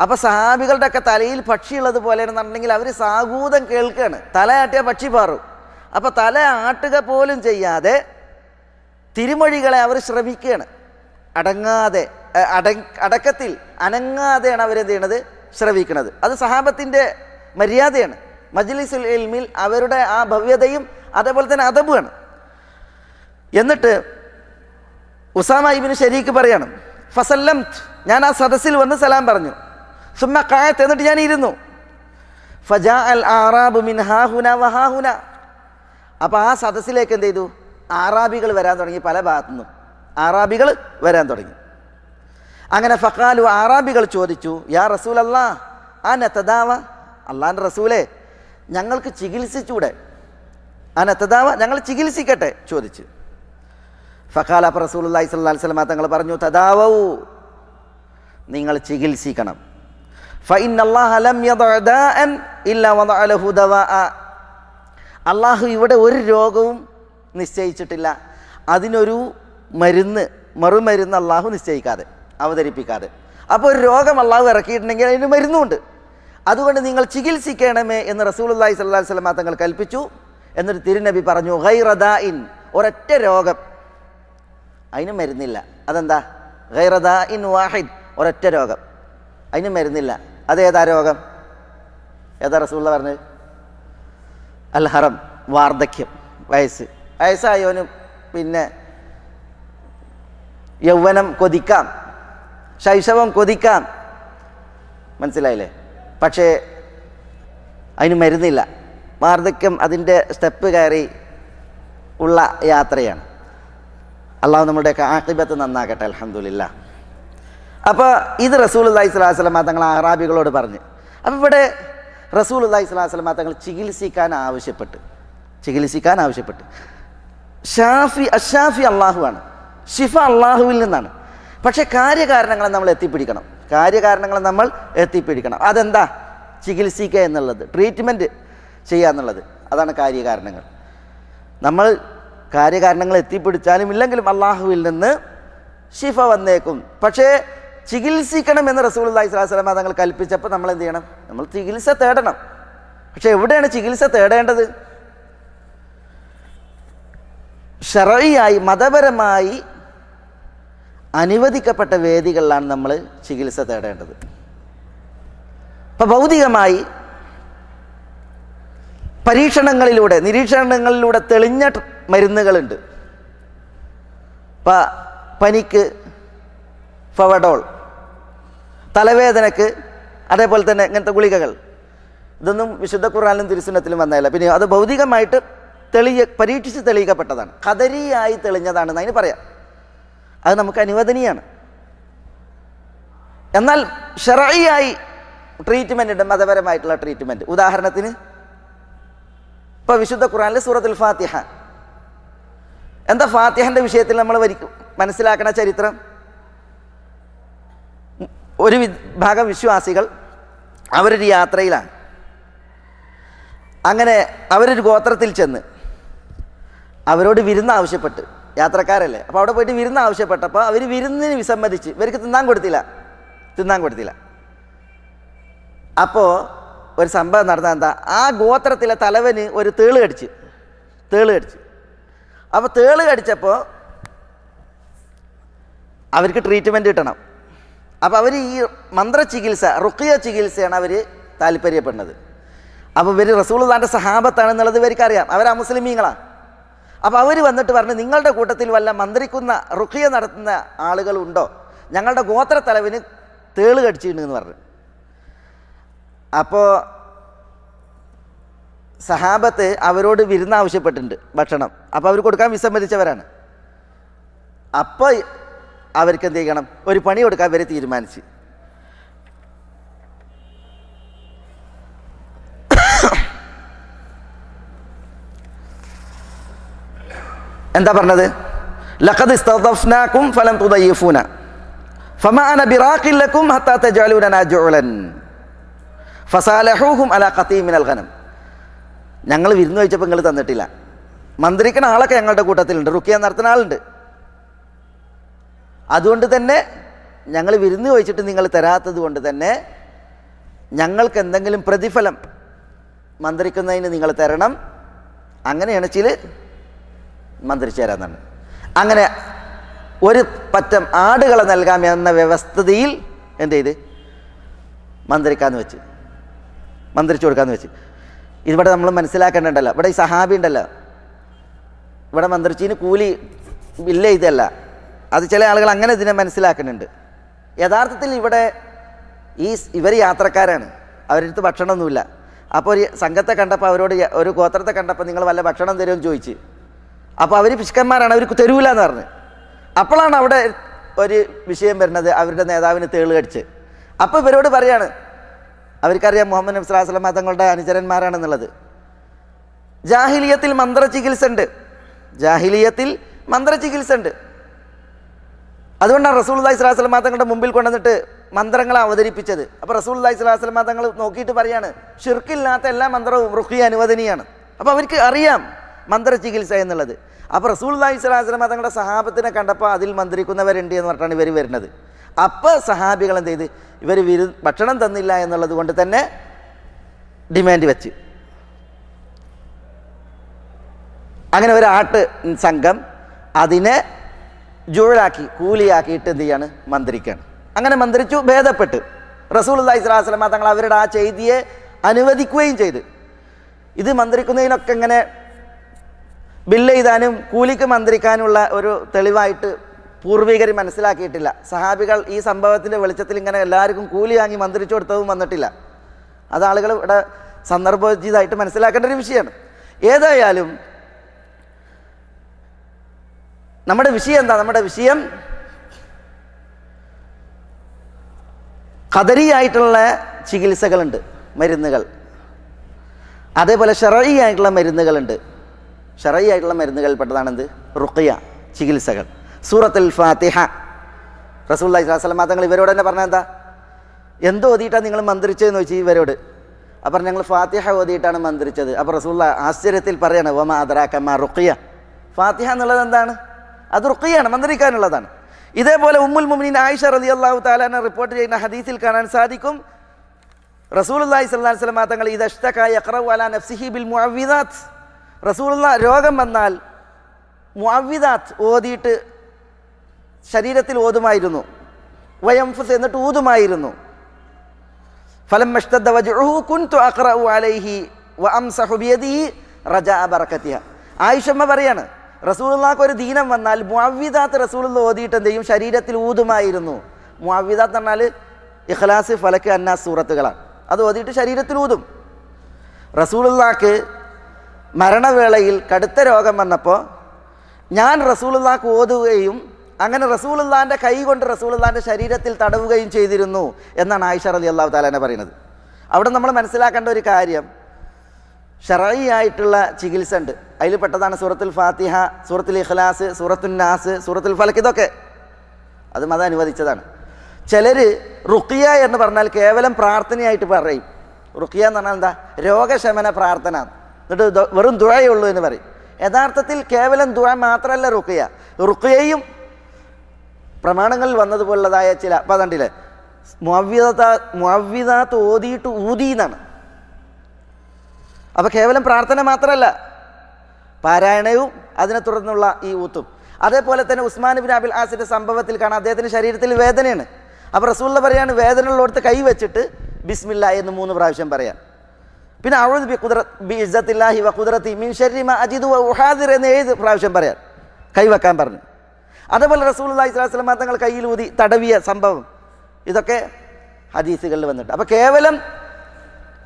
അപ്പോൾ സഹാബികളുടെ ഒക്കെ തലയിൽ പക്ഷിയുള്ളത് പോലെയാണെന്നുണ്ടെങ്കിൽ അവർ സാഗൂതം കേൾക്കുകയാണ്. തലയാട്ടിയ പക്ഷി പാറും. അപ്പോൾ തല ആട്ടുക പോലും ചെയ്യാതെ തിരുമൊഴികളെ അവർ ശ്രമിക്കുകയാണ്. അടക്കത്തിൽ അനങ്ങാതെയാണ് അവരെന്ത് ചെയ്യണത്? ശ്രവിക്കുന്നത്. അത് സഹാബത്തിൻ്റെ മര്യാദയാണ്. മജ്ലിസുൽ ഇൽമിൽ അവരുടെ ആ ഭവ്യതയും അതേപോലെ തന്നെ അദബുമാണ്. എന്നിട്ട് ഉസാമ ഇബ്നു ശരീഖ് പറയാണ്, ഫസല്ലം, ഞാൻ ആ സദസ്സിൽ വന്ന് സലാം പറഞ്ഞു. സുമ്മ ഖഅത്ത്, എന്നിട്ട് ഞാൻ ഇരുന്നു. ഫജാ അൽ ആറാബു മിൻ ഹാഹുന വഹാഹുന, അപ്പോൾ ആ സദസ്സിലേക്ക് എന്ത് ചെയ്തു? ആറാബികൾ വരാൻ തുടങ്ങി. പല ഭാഗത്തു നിന്നും ആറാബികൾ വരാൻ തുടങ്ങി. അങ്ങനെ ഫഖാലു, ആറാബികൾ ചോദിച്ചു, യാ റസൂൽ അല്ലാ അനതദാവ, അള്ളാൻ്റെ റസൂലേ ഞങ്ങൾക്ക് ചികിത്സിച്ചൂടെ, അനതദാവ ഞങ്ങൾ ചികിത്സിക്കട്ടെ ചോദിച്ചു. ഫഖാല, അപ്പോൾ റസൂലുള്ളാഹി സ്വല്ലല്ലാഹി അലൈഹി വസല്ലം തങ്ങൾ പറഞ്ഞു, തദാവൗ നിങ്ങൾ ചികിത്സിക്കണം. ഫഇന്നല്ലാഹ ലം യദഅ ദാഅൻ ഇല്ലാ വദഅ ലഹു ദവാഅ, അള്ളാഹു ഇവിടെ ഒരു രോഗവും നിശ്ചയിച്ചിട്ടില്ല, അതിനൊരു മറുമരുന്ന് അള്ളാഹു നിശ്ചയിക്കാതെ, അവതരിപ്പിക്കാതെ. അപ്പോൾ ഒരു രോഗം അള്ളാഹു ഇറക്കിയിട്ടുണ്ടെങ്കിൽ അതിന് മരുന്നുണ്ട്. അതുകൊണ്ട് നിങ്ങൾ ചികിത്സിക്കണമേ എന്ന് റസൂലുള്ളാഹി സ്വല്ലല്ലാഹി അലൈഹി വസല്ലം തങ്ങൾ കൽപ്പിച്ചു. എന്നിട്ട് തിരുനബി പറഞ്ഞു, ഗൈറ ദാഇൻ, ഒരൊറ്റ രോഗം, അതിന് മരുന്നില്ല. അതെന്താ? ഗൈറ ദാഇൻ വാഹിദ്, ഒരൊറ്റ രോഗം, അതിന് മരുന്നില്ല. അതേതാ രോഗം? ഏതാ റസൂലുള്ള പറഞ്ഞത്? അൽ ഹറം, വാർദ്ധക്യം, വയസ്സായവന് പിന്നെ യൗവനം കൊതിക്കാം, ശൈശവം കൊതിക്കാം, മനസ്സിലായില്ലേ? പക്ഷേ അതിന് മരുന്നില്ല. വാർദ്ധക്യം അതിൻ്റെ സ്റ്റെപ്പ് കയറി ഉള്ള യാത്രയാണ്. അള്ളാഹു നമ്മുടെയൊക്കെ ആഖിബത്ത് നന്നാക്കട്ടെ, അൽഹംദുലില്ലാ. അപ്പോൾ ഇത് റസൂലുള്ളാഹി സ്വല്ലല്ലാഹി അലൈഹി വസല്ലം തങ്ങൾ അറാബികളോട് പറഞ്ഞു. അപ്പോൾ ഇവിടെ റസൂലുള്ളാഹി സ്വല്ലല്ലാഹി അലൈഹി വസല്ലം തങ്ങൾ ചികിത്സിക്കാൻ ആവശ്യപ്പെട്ട്. അഷ്ഷാഫി അള്ളാഹുവാണ്, ഷിഫ അള്ളാഹുവിൽ നിന്നാണ്. പക്ഷേ കാര്യകാരണങ്ങളെ നമ്മൾ എത്തിപ്പിടിക്കണം. അതെന്താ? ചികിത്സിക്കുക എന്നുള്ളത്, ട്രീറ്റ്മെൻറ്റ് ചെയ്യുക എന്നുള്ളത്, അതാണ് കാര്യകാരണങ്ങൾ. നമ്മൾ കാര്യകാരണങ്ങൾ എത്തിപ്പിടിച്ചാലും ഇല്ലെങ്കിലും അള്ളാഹുവിൽ നിന്ന് ഷിഫ വന്നേക്കും. പക്ഷേ ചികിത്സിക്കണമെന്ന് റസൂലുള്ളാഹി സ്വല്ലല്ലാഹി അലൈഹി വസല്ലം തങ്ങൾ കൽപ്പിച്ചപ്പോൾ നമ്മൾ എന്ത് ചെയ്യണം? നമ്മൾ ചികിത്സ തേടണം. പക്ഷേ എവിടെയാണ് ചികിത്സ തേടേണ്ടത്? ശർഈയായി, മതപരമായി അനുവദിക്കപ്പെട്ട വേദികളിലാണ് നമ്മൾ ചികിത്സ തേടേണ്ടത്. ഇപ്പം ഭൗതികമായി നിരീക്ഷണങ്ങളിലൂടെ തെളിഞ്ഞ മരുന്നുകളുണ്ട്. ഇപ്പം പനിക്ക് ഫവഡോൾ, തലവേദനക്ക് അതേപോലെ തന്നെ ഇങ്ങനത്തെ ഗുളികകൾ, ഇതൊന്നും വിശുദ്ധ ഖുർആനിലും തിരുസുന്നത്തിലും വന്നതല്ല. പിന്നെ അത് ഭൗതികമായിട്ട് പരീക്ഷിച്ച് തെളിയിക്കപ്പെട്ടതാണ്, ഖദരിയായി തെളിഞ്ഞതാണെന്ന് അതിന് പറയാം. അത് നമുക്ക് അനുവദനീയാണ്. എന്നാൽ ശർഈയായി ട്രീറ്റ്മെൻ്റ് ഉണ്ട്, മതപരമായിട്ടുള്ള ട്രീറ്റ്മെൻറ്റ്. ഉദാഹരണത്തിന് ഇപ്പോൾ വിശുദ്ധ ഖുർആനിലെ സൂറത്തുൽ ഫാത്തിഹ, എന്താ ഫാത്തിഹൻ്റെ വിഷയത്തിൽ നമ്മൾ മനസ്സിലാക്കണ ചരിത്രം? ഒരു വിഭാഗം വിശ്വാസികൾ അവരൊരു യാത്രയിലാണ്. അങ്ങനെ അവരൊരു ഗോത്രത്തിൽ ചെന്ന് അവരോട് വിരുന്ന് ആവശ്യപ്പെട്ട്, യാത്രക്കാരല്ലേ, അപ്പോൾ അവിടെ പോയിട്ട് വിരുന്ന് ആവശ്യപ്പെട്ടപ്പോൾ അവർ വിരുന്നിന് വിസമ്മതിച്ച്, ഇവർക്ക് തിന്നാൻ കൊടുത്തില്ല. അപ്പോൾ ഒരു സംഭവം നടന്ന എന്താ? ആ ഗോത്രത്തിലെ തലവന് ഒരു തേള് കടിച്ച്. അപ്പോൾ തേള് കടിച്ചപ്പോൾ അവർക്ക് ട്രീറ്റ്മെൻറ്റ് കിട്ടണം. അപ്പോൾ അവർ ഈ മന്ത്രചികിത്സ, റുഖിയ ചികിത്സയാണ് അവർ താല്പര്യപ്പെടുന്നത്. അപ്പോൾ ഇവർ റസൂലുള്ളാഹിൻ്റെ സഹാബത്താണെന്നുള്ളത് ഇവർക്കറിയാം, അവരാ മുസ്ലിമീങ്ങളാണ്. അപ്പോൾ അവർ വന്നിട്ട് പറഞ്ഞു, നിങ്ങളുടെ കൂട്ടത്തിൽ വല്ല മന്ത്രിക്കുന്ന റുഖിയ നടത്തുന്ന ആളുകളുണ്ടോ? ഞങ്ങളുടെ ഗോത്രത്തലവിന് തേള് കടിച്ചിട്ടുണ്ടെന്ന് പറഞ്ഞു. അപ്പോൾ സഹാബത്ത് അവരോട് വിരുന്ന് ആവശ്യപ്പെട്ടിട്ടുണ്ട്, ഭക്ഷണം. അപ്പോൾ അവർ കൊടുക്കാൻ വിസമ്മതിച്ചവരാണ്. അപ്പോൾ അവർക്ക് എന്ത് ചെയ്യണം? ഒരു പണി കൊടുക്കാൻ ഇവർ തീരുമാനിച്ച്. എന്താ പറഞ്ഞത്? ലഖദ് ഇസ്തദഫ്നാകും ഫലം തുദയ്യിഫൂന ഫമാ അന ബിറാഖിൻ ലക്കും ഹത്താ തജഅലൂന ജുഅലൻ ഫസാലഹൂഹും അലാ ഖതീ മിനൽ ഗനം. ഞങ്ങൾ വിരുന്ന് കഴിച്ചപ്പോൾ നിങ്ങൾ തന്നിട്ടില്ല. മന്ത്രിക്കണ ആളൊക്കെ ഞങ്ങളുടെ കൂട്ടത്തിലുണ്ട്, റുഖിയ നടത്തുന്ന ആളുണ്ട്. അതുകൊണ്ട് തന്നെ ഞങ്ങൾ വിരുന്ന് ചോദിച്ചിട്ട് നിങ്ങൾ തരാത്തത് കൊണ്ട് തന്നെ ഞങ്ങൾക്ക് എന്തെങ്കിലും പ്രതിഫലം മന്ത്രിക്കുന്നതിന് നിങ്ങൾ തരണം. അങ്ങനെയാണ് ചില മന്ത്രിച്ചു തരാമെന്നാണ്. അങ്ങനെ ഒരു പറ്റം ആടുകളെ നൽകാമെന്ന വ്യവസ്ഥതയിൽ എന്ത് ചെയ്ത് മന്ത്രിച്ചു കൊടുക്കാമെന്ന് വെച്ച്. ഇവിടെ നമ്മൾ മനസ്സിലാക്കേണ്ടതല്ല, ഇവിടെ ഈ സഹാബി ഉണ്ടല്ലോ, ഇവിടെ മന്ത്രിച്ചിന് കൂലി ഇല്ല, ഇതല്ല. അത് ചില ആളുകൾ അങ്ങനെ ഇതിനെ മനസ്സിലാക്കുന്നുണ്ട്. യഥാർത്ഥത്തിൽ ഇവിടെ ഇവർ യാത്രക്കാരാണ്, അവരടുത്ത് ഭക്ഷണമൊന്നുമില്ല. അപ്പോൾ ഒരു സംഘത്തെ കണ്ടപ്പോൾ, ഒരു ഗോത്രത്തെ കണ്ടപ്പോൾ നിങ്ങൾ വല്ല ഭക്ഷണം തരുമെന്ന് ചോദിച്ച്. അപ്പോൾ അവർ പിശുക്കന്മാരാണ്, അവർ തരൂല എന്ന് പറഞ്ഞ്. അപ്പോഴാണ് അവിടെ ഒരു വിഷയം വരുന്നത്, അവരുടെ നേതാവിന് തേള് കടിച്ച്. അപ്പോൾ ഇവരോട് പറയാണ്, അവർക്കറിയാം മുഹമ്മദ് നബി സ്വല്ലല്ലാഹു അലൈഹി വസല്ലം തങ്ങളുടെ അനുചരന്മാരാണെന്നുള്ളത്. ജാഹിലിയത്തിൽ മന്ത്രചികിത്സ ഉണ്ട്, ജാഹിലിയത്തിൽ മന്ത്രചികിത്സ ഉണ്ട്. അതുകൊണ്ടാണ് റസൂലുള്ളാഹി സ്വല്ലല്ലാഹു അലൈഹി വസല്ലം തങ്ങളുടെ മുമ്പിൽ കൊണ്ടുവന്നിട്ട് മന്ത്രങ്ങളെ അവതരിപ്പിച്ചത്. അപ്പോൾ റസൂലുള്ളാഹി സ്വല്ലല്ലാഹു അലൈഹി വസല്ലം തങ്ങൾ നോക്കിയിട്ട് പറയാണ്, ഷിർക്കില്ലാത്ത എല്ലാ മന്ത്രവും റുഖിയ അനുവദനീയാണ്. അപ്പോൾ അവർക്ക് അറിയാം മന്ത്രചികിത്സ എന്നുള്ളത്. അപ്പോൾ റസൂലുള്ളാഹി സ്വല്ലല്ലാഹു അലൈഹി വസല്ലം തങ്ങളുടെ സഹാബത്തിനെ കണ്ടപ്പോൾ അതിൽ മന്ത്രിക്കുന്നവരുണ്ട് എന്ന് പറഞ്ഞിട്ടാണ് ഇവർ വരുന്നത്. അപ്പോൾ സഹാബികൾ എന്ത് ചെയ്ത്, ഇവർ ഭക്ഷണം തന്നില്ല എന്നുള്ളത് കൊണ്ട് തന്നെ ഡിമാൻഡ് വെച്ച്, അങ്ങനെ ഒരു ആട്ട് സംഘം അതിനെ ജുഴലാക്കി കൂലിയാക്കിയിട്ട് എന്ത് ചെയ്യാണ്, മന്ത്രിക്കുകയാണ്. അങ്ങനെ മന്ത്രിച്ചു, ഭേദപ്പെട്ട് റസൂലുള്ളാഹി സ്വല്ലല്ലാഹു അലൈഹി വസല്ലം തങ്ങൾ അവരുടെ ആ ചെയ്തിയെ അനുവദിക്കുകയും ചെയ്ത്. ഇത് മന്ത്രിക്കുന്നതിനൊക്കെ ഇങ്ങനെ ബില്ല് എഴുതാനും കൂലിക്ക് മന്ത്രിക്കാനുള്ള ഒരു തെളിവായിട്ട് പൂർവികർ മനസ്സിലാക്കിയിട്ടില്ല. സഹാബികൾ ഈ സംഭവത്തിൻ്റെ വെളിച്ചത്തിൽ ഇങ്ങനെ എല്ലാവർക്കും കൂലി വാങ്ങി മന്ത്രിച്ചു കൊടുത്തതും വന്നിട്ടില്ല. അത് ആളുകൾ ഇവിടെ സന്ദർഭോചിതമായിട്ട് മനസ്സിലാക്കേണ്ട ഒരു വിഷയമാണ്. ഏതായാലും നമ്മുടെ വിഷയം എന്താ? നമ്മുടെ വിഷയം ഖദരിയായിട്ടുള്ള ചികിത്സകളുണ്ട്, മരുന്നുകൾ. അതേപോലെ ശറഈ ആയിട്ടുള്ള മരുന്നുകളുണ്ട്. ശറഈ ആയിട്ടുള്ള മരുന്നുകൾപ്പെട്ടതാണെന്ത്? റുഖിയ, ചികിത്സകൾ. സൂറത്തുൽ ഫാത്തിഹ റസൂലുള്ളാഹി സ്വല്ലല്ലാഹു അലൈഹി വസല്ലം തങ്ങൾ ഇവരോട് തന്നെ പറഞ്ഞാൽ എന്താ, എന്തോ ഓതിയിട്ടാണ് നിങ്ങൾ മന്ത്രിച്ചതെന്ന് ചോദിച്ചു ഇവരോട്. അപ്പം ഞങ്ങൾ ഫാത്തിഹ ഓതിയിട്ടാണ് മന്ത്രിച്ചത്. അപ്പോൾ റസൂലുള്ളാഹി ആശ്ചര്യത്തിൽ പറയാണ്, വമാ അദ്റാക മാ റുഖിയ. ഫാത്തിഹ എന്നുള്ളത് എന്താണ്? അത് റുഖിയാണ്, മന്ത്രിക്കാനുള്ളതാണ്. ഇതേപോലെ ഉമ്മുൽ മുഅ്മിനീൻ ആയിഷ റളിയല്ലാഹു തആല അൻഹ റിപ്പോർട്ട് ചെയ്യുന്ന ഹദീസിൽ കാണാൻ സാധിക്കും, റസൂലുള്ളാഹി സ്വല്ലല്ലാഹു അലൈഹി വസല്ലം തങ്ങൾ ഇദഷ്തക യഖറഉ അലാ നഫ്സിഹി ബിൽ മുഅവ്വിദാത്ത്. റസൂലുള്ളാഹി രോഗം വന്നാൽ മുഅവ്വിദാത്ത് ഓതിയിട്ട് ശരീരത്തിൽ ഓതുമായിരുന്നു. വയംഫുസ് എന്നിട്ട് ഊതുമായിരുന്നു. ഫലമ്മ ഇഷ്തദ്ദ വജ്ഉഹു കുൻതു അഖറഉ അലൈഹി വഅംസഹു ബിയദിഹി റജാഅ ബറകതിഹ. ആയിഷമ്മ പറയാണ്, റസൂലുള്ളാഹിക്ക് ഒരു ദീനം വന്നാൽ മുഅവ്വിദാത്ത് റസൂലുള്ളാഹി ഓതിയിട്ട് എന്ത് ചെയ്യും? ശരീരത്തിൽ ഊതുമായിരുന്നു. മുഅവ്വിദാത്ത് എന്ന് പറഞ്ഞാൽ ഇഖ്ലാസ്, ഫലക്ക്, അന്നാസ് സൂറത്തുകളാണ്. അത് ഓതിയിട്ട് ശരീരത്തിൽ ഊതും. റസൂലുള്ളാഹിക്ക് മരണവേളയിൽ കടുത്ത രോഗം വന്നപ്പോൾ ഞാൻ റസൂലുള്ളാഹിക്ക് ഓതുകയും അങ്ങനെ റസൂലുള്ളാഹിൻ്റെ കൈ കൊണ്ട് റസൂലുള്ളാഹിൻ്റെ ശരീരത്തിൽ തടവുകയും ചെയ്തിരുന്നു എന്നാണ് ആയിഷ റളിയല്ലാഹു തആല അൻഹ പറയുന്നത്. അവിടെ നമ്മൾ മനസ്സിലാക്കേണ്ട ഒരു കാര്യം, ശറഈ ആയിട്ടുള്ള ചികിത്സ ഉണ്ട്. അതിൽ പെട്ടതാണ് സൂറത്തുൽ ഫാത്തിഹ, സൂറത്തുൽ ഇഖ്ലാസ്, സൂറത്തുൻ നാസ്, സൂറത്തുൽ ഫലക്ക്. ഇതൊക്കെ അത് മതം അനുവദിച്ചതാണ്. ചിലർ റുഖിയ എന്ന് പറഞ്ഞാൽ കേവലം പ്രാർത്ഥനയായിട്ട് പറയും. റുഖിയ എന്ന് പറഞ്ഞാൽ എന്താ? രോഗശമന പ്രാർത്ഥന. എന്നിട്ട് വെറും ദുആയേ ഉള്ളൂ എന്ന് പറയും. യഥാർത്ഥത്തിൽ കേവലം ദുആ മാത്രമല്ല റുഖിയ. റുഖിയയും പ്രമാണങ്ങളിൽ വന്നതുപോലുള്ളതായ ചില പദണ്ടില്ലേ, മുഅവ്വിദാത്ത് ഓതിയിട്ട് ഊതി എന്നാണ്. അപ്പോൾ കേവലം പ്രാർത്ഥന മാത്രമല്ല, പാരായണവും അതിനെ തുടർന്നുള്ള ഈ ഊത്തും. അതേപോലെ തന്നെ ഉസ്മാൻ ഇബ്നു അബിൽ ആസിന്റെ സംഭവത്തിൽ കാണാം, അദ്ദേഹത്തിൻ്റെ ശരീരത്തിൽ വേദനയാണ്. അപ്പോൾ റസൂലുള്ളാഹി പറയാണ്, വേദനയുള്ളടത്ത് കൈ വെച്ചിട്ട് ബിസ്മില്ലാ എന്ന് 3 പ്രാവശ്യം പറയാൻ. പിന്നെ അഊദു ബി ഇസ്സത്തില്ലാഹി വ ഖുദ്റതി മിൻ ശർരി മാ അജിദു വ ഉഹാദിർ എന്ന് 7 പ്രാവശ്യം പറയാൻ കൈവെക്കാൻ പറഞ്ഞു. അതേപോലെ റസൂലുള്ളാഹി സ്വല്ലല്ലാഹു അലൈഹി വസല്ലം തങ്ങൾ കയ്യിൽ ഊതി തടവിയ സംഭവം, ഇതൊക്കെ ഹദീസുകളിൽ വന്നിട്ട്. അപ്പോൾ കേവലം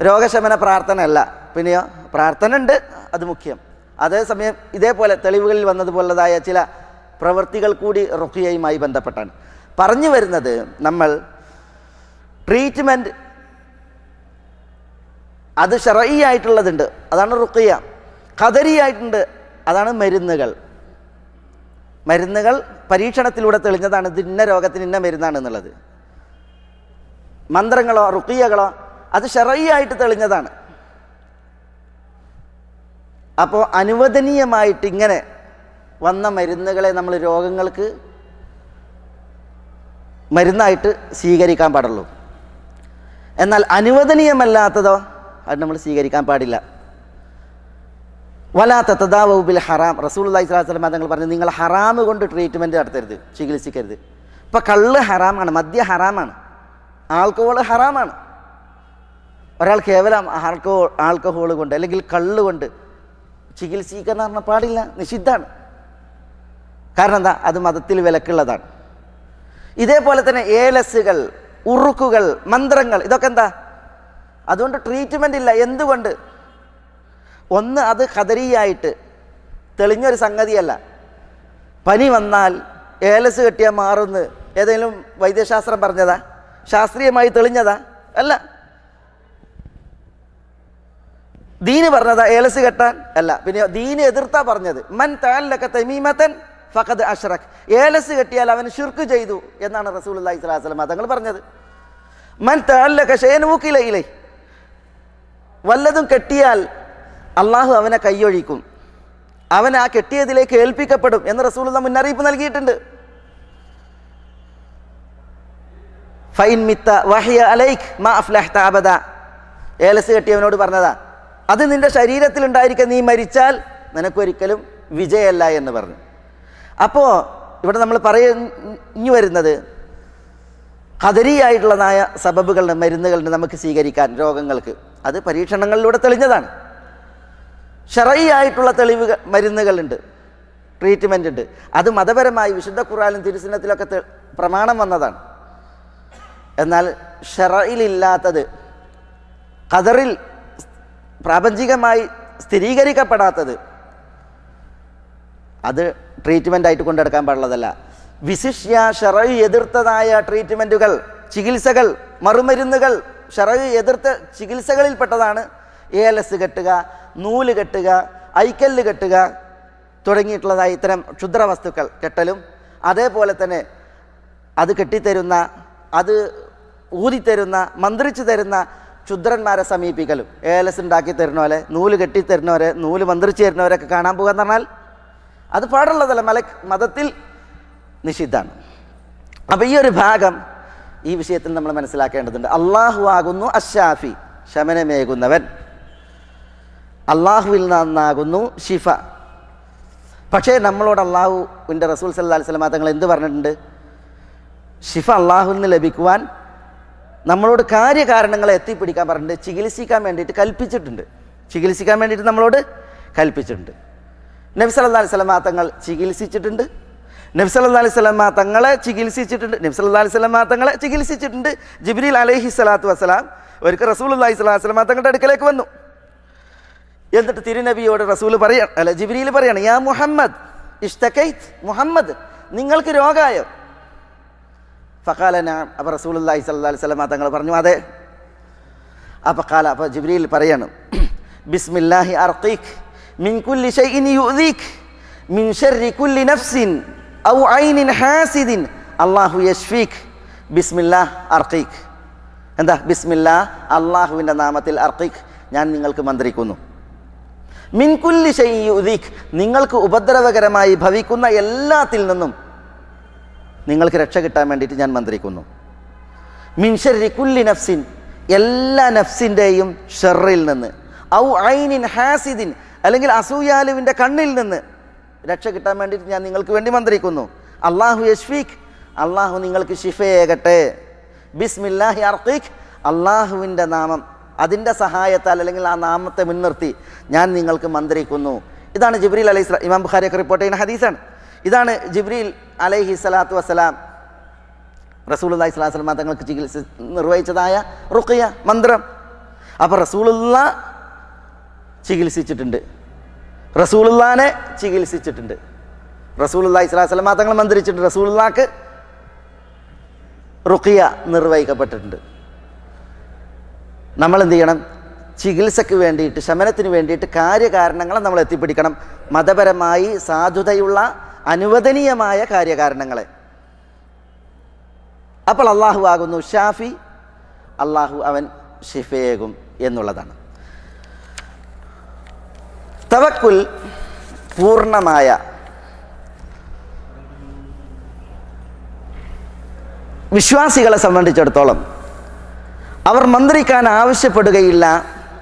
രോഗശമന പ്രാർത്ഥന അല്ല, പിന്നെയോ പ്രാർത്ഥന ഉണ്ട്, അത് മുഖ്യം. അതേസമയം ഇതേപോലെ തെളിവുകളിൽ വന്നതുപോലതായ ചില പ്രവൃത്തികൾ കൂടി റുഖിയയുമായി ബന്ധപ്പെട്ടാണ് പറഞ്ഞു വരുന്നത്. നമ്മൾ ട്രീറ്റ്മെൻറ്റ് അത് ശറഈ ആയിട്ടുള്ളതുണ്ട്, അതാണ് റുഖിയ. ഖദരി ആയിട്ടുണ്ട്, അതാണ് മരുന്നുകൾ. മരുന്നുകൾ പരീക്ഷണത്തിലൂടെ തെളിഞ്ഞതാണ്, ഇത് ഇന്ന രോഗത്തിന് ഇന്ന മരുന്നാണ് എന്നുള്ളത്. മന്ത്രങ്ങളോ റുഖിയകളോ അത് ശറഈ ആയിട്ട് തെളിഞ്ഞതാണ്. അപ്പോൾ അനുവദനീയമായിട്ട് ഇങ്ങനെ വന്ന മരുന്നുകളെ നമ്മൾ രോഗങ്ങൾക്ക് മരുന്നായിട്ട് സ്വീകരിക്കാൻ പാടുള്ളൂ. എന്നാൽ അനുവദനീയമല്ലാത്തതോ അത് നമ്മൾ സ്വീകരിക്കാൻ പാടില്ല. വലാ തതദാവു ബിൽ ഹറാം. റസൂലുള്ളാഹി സ്വല്ലല്ലാഹു അലൈഹി വസല്ലം തങ്ങൾ പറഞ്ഞു, നിങ്ങൾ ഹറാമ് കൊണ്ട് ട്രീറ്റ്മെൻറ്റ് നടത്തരുത്, ചികിത്സിക്കരുത്. ഇപ്പോൾ കള്ള് ഹറാമാണ്, മദ്യ ഹറാമാണ്, ആൽക്കഹോൾ ഹറാമാണ്. ഒരാൾ കേവലം ആൽക്കഹോൾ കൊണ്ട് അല്ലെങ്കിൽ കള്ള് കൊണ്ട് ചികിത്സിക്കുക എന്ന് പറഞ്ഞാൽ പാടില്ല, നിഷിദ്ധാണ്. കാരണം എന്താ? അത് മതത്തിൽ വിലക്കുള്ളതാണ്. ഇതേപോലെ തന്നെ ഏലസുകൾ, ഉറുക്കുകൾ, മന്ത്രങ്ങൾ, ഇതൊക്കെ എന്താ? അതുകൊണ്ട് ട്രീറ്റ്മെൻ്റ് ഇല്ല. എന്തുകൊണ്ട്? ഒന്ന്, അത് ഖദരിയായിട്ട് തെളിഞ്ഞൊരു സംഗതിയല്ല. പനി വന്നാൽ ഏലസ് കെട്ടിയാൽ മാറുന്ന് ഏതെങ്കിലും വൈദ്യശാസ്ത്രം പറഞ്ഞതാ? ശാസ്ത്രീയമായി തെളിഞ്ഞതാ? അല്ല. ദീന് പറഞ്ഞതാ ഏലസ് കെട്ടാൻ? അല്ല. പിന്നെ ദീന് എതിർത്താ പറഞ്ഞത്. മൻ തഅല്ലക തമീമതൻ ഫഖദ് അശ്റക്, ഏലസ് കെട്ടിയാൽ അവൻ ശിർക്ക് ചെയ്തു എന്നാണ് റസൂലുള്ളാഹി സ്വല്ലല്ലാഹു അലൈഹി വസല്ലം തങ്ങൾ പറഞ്ഞത്. മൻ തഅല്ലക ശൈഅൻ വൂക്കില ഇലൈഹി, വല്ലതും കെട്ടിയാൽ അള്ളാഹു അവനെ കൈയൊഴിക്കും, അവൻ ആ കെട്ടിയതിലേക്ക് ഏൽപ്പിക്കപ്പെടും എന്ന് റസൂലുള്ളാഹി മുന്നറിയിപ്പ് നൽകിയിട്ടുണ്ട്. ഫൈൻ മിത്ത വഹിയ അലൈക് മാ അഫ്ലഹ്ത അബദ, ഏലസ് കെട്ടിയവനോട് പറഞ്ഞതാ, അത് നിന്റെ ശരീരത്തിൽ ഉണ്ടായിരിക്കെ നീ മരിച്ചാൽ നിനക്കൊരിക്കലും വിജയമല്ല എന്ന് പറഞ്ഞു. അപ്പോൾ ഇവിടെ നമ്മൾ പറഞ്ഞു വരുന്നത് ഖദരിയായിട്ടുള്ളതായ സബബുകളുടെ മരുന്നുകളുണ്ട് നമുക്ക് സ്വീകരിക്കാൻ രോഗങ്ങൾക്ക്. അത് പരീക്ഷണങ്ങളിലൂടെ തെളിഞ്ഞതാണ്. ശറഈ ആയിട്ടുള്ള തെളിവുകൾ മരുന്നുകളുണ്ട്, ട്രീറ്റ്മെൻ്റ് ഉണ്ട്. അത് മതപരമായി വിശുദ്ധ ഖുർആനിലും തിരുസുന്നത്തിലൊക്കെ പ്രമാണം വന്നതാണ്. എന്നാൽ ശറഈലില്ലാത്തത്, ഖദറിൽ പ്രാപഞ്ചികമായി സ്ഥിരീകരിക്കപ്പെടാത്തത്, അത് ട്രീറ്റ്മെൻ്റായിട്ട് കൊണ്ടെടുക്കാൻ പാടുള്ളതല്ല. വിശിഷ്യ ശറഈ എതിർത്തതായ ട്രീറ്റ്മെൻറ്റുകൾ, ചികിത്സകൾ, മറുമരുന്നുകൾ, ശറഈ എതിർത്ത ചികിത്സകളിൽപ്പെട്ടതാണ് ഏലസ് കെട്ടുക, നൂല് കെട്ടുക, ഐക്കല്ല് കെട്ടുക തുടങ്ങിയിട്ടുള്ളതായ ഇത്തരം ക്ഷുദ്രവസ്തുക്കൾ കെട്ടലും, അതേപോലെ തന്നെ അത് കെട്ടിത്തരുന്ന, അത് ഊതിത്തരുന്ന, മന്ത്രിച്ചു തരുന്ന ക്ഷുദ്രന്മാരെ സമീപിക്കലും. ഏലസ് ഉണ്ടാക്കി തരുന്നവരെ, നൂല് കെട്ടിത്തരുന്നവരെ, നൂല് മന്ത്രിച്ചു തരുന്നവരൊക്കെ കാണാൻ പോകുക എന്ന് പറഞ്ഞാൽ അത് പാടുള്ളതല്ല, മതത്തിൽ നിഷിദ്ധാണ്. അപ്പോൾ ഈ ഒരു ഭാഗം ഈ വിഷയത്തിൽ നമ്മൾ മനസ്സിലാക്കേണ്ടതുണ്ട്. അള്ളാഹു ആകുന്നു അശ്ശാഫി, ശമനമേകുന്നവൻ. അള്ളാഹുവിൽ നിന്നാകുന്നു ഷിഫ. പക്ഷേ നമ്മളോട് അള്ളാഹുവിൻ്റെ റസൂൽ സല്ലല്ലാഹു അലൈഹി വസല്ലം തങ്ങൾ എന്ത് പറഞ്ഞിട്ടുണ്ട്? ഷിഫ അള്ളാഹുവിൽ നിന്ന് ലഭിക്കുവാൻ നമ്മളോട് കാര്യകാരണങ്ങളെ എത്തിപ്പിടിക്കാൻ പറഞ്ഞിട്ടുണ്ട്, ചികിത്സിക്കാൻ വേണ്ടിയിട്ട് കൽപ്പിച്ചിട്ടുണ്ട്. ചികിത്സിക്കാൻ വേണ്ടിയിട്ട് നമ്മളോട് കൽപ്പിച്ചിട്ടുണ്ട്. നബി സല്ലല്ലാഹു അലൈഹി വസല്ലം തങ്ങൾ ചികിത്സിച്ചിട്ടുണ്ട്. നബി സല്ലല്ലാഹു അലൈഹി വസല്ലം തങ്ങളെ ചികിത്സിച്ചിട്ടുണ്ട്. നബി സല്ലല്ലാഹു അലൈഹി വസല്ലം തങ്ങളെ ചികിത്സിച്ചിട്ടുണ്ട്. ജിബ്രീൽ അലൈഹി സ്വലാത്തു വസ്സലാം ഒരിക്കൽ റസൂലുള്ളാഹി സ്വല്ലല്ലാഹു അലൈഹി വസല്ലം തങ്ങളുടെ അടുക്കലേക്ക് വന്നു. എന്നിട്ട് തിരുനബിയോട് ജിബ്രീൽ പറയാണ്, യാ മുഹമ്മദ് ഇഷ്തകൈത്, മുഹമ്മദ് നിങ്ങൾക്ക് രോഗായോ? ഫഖാല നഅം. അപ്പോൾ റസൂലുള്ളാഹി സ്വല്ലല്ലാഹു അലൈഹി വസല്ലം തങ്ങൾ പറഞ്ഞു അതെ. അപ്പോൾ ജിബ്രീൽ പറയാണ്, ബിസ്മില്ലാഹി അർഖീക് മിൻ കുല്ലി ഷൈഇൻ യുഅ്ദീക് മിൻ ശർരി കുല്ലി നഫ്സിൻ ഔ ഐനിൻ ഹാസിദിൻ അല്ലാഹു യശ്ഫീക് ബിസ്മില്ലാഹ് അർഖീക്. എന്താ ബിസ്മില്ലാഹ്? അള്ളാഹുവിൻ്റെ നാമത്തിൽ അർഖീക്, ഞാൻ നിങ്ങൾക്ക് മന്ത്രിക്കുന്നു. മിൻ കുല്ലി ഷൈഇൻ യുഅ്ദീക്, നിങ്ങൾക്ക് ഉപദ്രവകരമായി ഭവിക്കുന്ന എല്ലാത്തിൽ നിന്നും നിങ്ങൾക്ക് രക്ഷ കിട്ടാൻ വേണ്ടിയിട്ട് ഞാൻ മന്ത്രിക്കുന്നു. മിൻ ശർരി കുല്ലി നഫ്സിൻ, എല്ലാ നഫ്സിൻ്റെയും ഷർറിൽ നിന്ന്, ഔ ഐനിൻ ഹാസിദിൻ, അല്ലെങ്കിൽ അസൂയാലുവിൻ്റെ കണ്ണിൽ നിന്ന് രക്ഷ കിട്ടാൻ വേണ്ടിയിട്ട് ഞാൻ നിങ്ങൾക്ക് വേണ്ടി മന്ത്രിക്കുന്നു. അള്ളാഹു യശ്ഫീക്, അള്ളാഹു നിങ്ങൾക്ക് ശിഫയേകട്ടെ. ബിസ്മില്ലാഹി അർഖീക്, അള്ളാഹുവിൻ്റെ നാമം, അതിൻ്റെ സഹായത്താൽ അല്ലെങ്കിൽ ആ നാമത്തെ മുൻനിർത്തി ഞാൻ നിങ്ങൾക്ക് മന്ത്രിക്കുന്നു. ഇതാണ് ജിബ്രീൽ അലൈഹി ഇമാം ബുഖാരിയൊക്കെ റിപ്പോർട്ട് ചെയ്യുന്ന ഹദീസാണ്. ഇതാണ് ജിബ്രീൽ അലൈഹി സ്വലാത്തു വസ്സലാം റസൂലുള്ളാഹി സ്വല്ലല്ലാഹു അലൈഹി വസല്ലം തങ്ങൾക്ക് ചികിത്സ നിർവഹിച്ചതായ റുഖിയ മന്ത്രം. അപ്പോൾ റസൂലുള്ള ചികിത്സിച്ചിട്ടുണ്ട്, റസൂലുള്ളാനെ ചികിത്സിച്ചിട്ടുണ്ട്, റസൂലുള്ളാഹി സ്വല്ലല്ലാഹു അലൈഹി വസല്ലം തങ്ങൾ മന്ത്രിച്ചിട്ടുണ്ട്, റസൂലുള്ളാക്ക് റുഖിയ നിർവഹിക്കപ്പെട്ടിട്ടുണ്ട്. നമ്മൾ എന്ത് ചെയ്യണം? ചികിത്സയ്ക്ക് വേണ്ടിയിട്ട്, ശമനത്തിന് വേണ്ടിയിട്ട് കാര്യകാരണങ്ങളെ നമ്മൾ എത്തിപ്പിടിക്കണം. മതപരമായി സാധുതയുള്ള അനുവദനീയമായ കാര്യകാരണങ്ങളെ. അപ്പോൾ അള്ളാഹു ആകുന്നു ഷാഫി, അള്ളാഹു അവൻ ഷിഫയേകും എന്നുള്ളതാണ്. തവക്കുൽ പൂർണ്ണമായ വിശ്വാസികളെ സംബന്ധിച്ചിടത്തോളം അവർ മന്ത്രിക്കാൻ ആവശ്യപ്പെടുകയില്ല,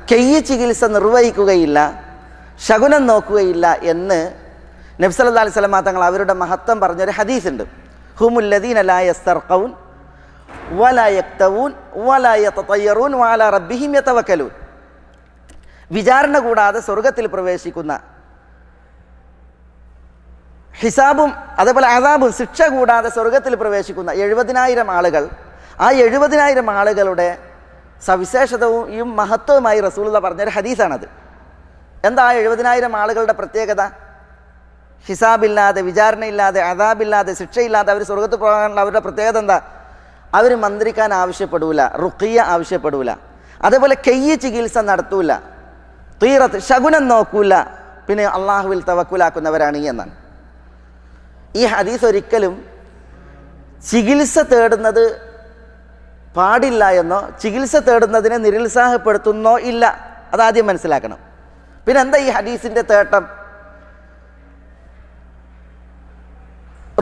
കെയ്യ് ചികിത്സ നിർവഹിക്കുകയില്ല, ശകുനം നോക്കുകയില്ല എന്ന് നബി സല്ലല്ലാഹു അലൈഹി വസല്ലം തങ്ങൾ അവരുടെ മഹത്വം പറഞ്ഞൊരു ഹദീസുണ്ട്. ഹുമുല്ലദീന ലാ യസ്തർഖൂൻ വലാ യക്തവൂൻ വലാ യതതയ്യറൂൻ വഅലാ റബ്ബിഹിം യതവക്കലൂൻ. വിചാരണ കൂടാതെ സ്വർഗത്തിൽ പ്രവേശിക്കുന്ന, ഹിസാബും അതേപോലെ അദാബും ശിക്ഷ കൂടാതെ സ്വർഗത്തിൽ പ്രവേശിക്കുന്ന 70,000 ആളുകൾ. ആ 70,000 ആളുകളുടെ സവിശേഷതയും മഹത്വവുമായി റസൂലുള്ളാഹി പറഞ്ഞൊരു ഹദീസാണത്. എന്താ 70,000 ആളുകളുടെ പ്രത്യേകത? ഹിസാബില്ലാതെ, വിചാരണയില്ലാതെ, അദാബില്ലാതെ, ശിക്ഷയില്ലാതെ അവർ സ്വർഗത്ത് പോകാനുള്ള അവരുടെ പ്രത്യേകത എന്താ? അവർ മന്ത്രിക്കാൻ ആവശ്യപ്പെടൂല, റുഖിയ ആവശ്യപ്പെടൂല, അതേപോലെ കയ്യ് ചികിത്സ നടത്തൂല, തീറത്ത് ശകുനം നോക്കൂല, പിന്നെ അള്ളാഹുവിൽ തവക്കുലാക്കുന്നവരാണ് എന്നാണ്. ഈ ഹദീസ് ഒരിക്കലും ചികിത്സ തേടുന്നത് പാടില്ല എന്നോ ചികിത്സ തേടുന്നതിനെ നിരുത്സാഹപ്പെടുത്തുന്നോ ഇല്ല. അതാദ്യം മനസ്സിലാക്കണം. പിന്നെ എന്താ ഈ ഹദീസിൻ്റെ തേട്ടം?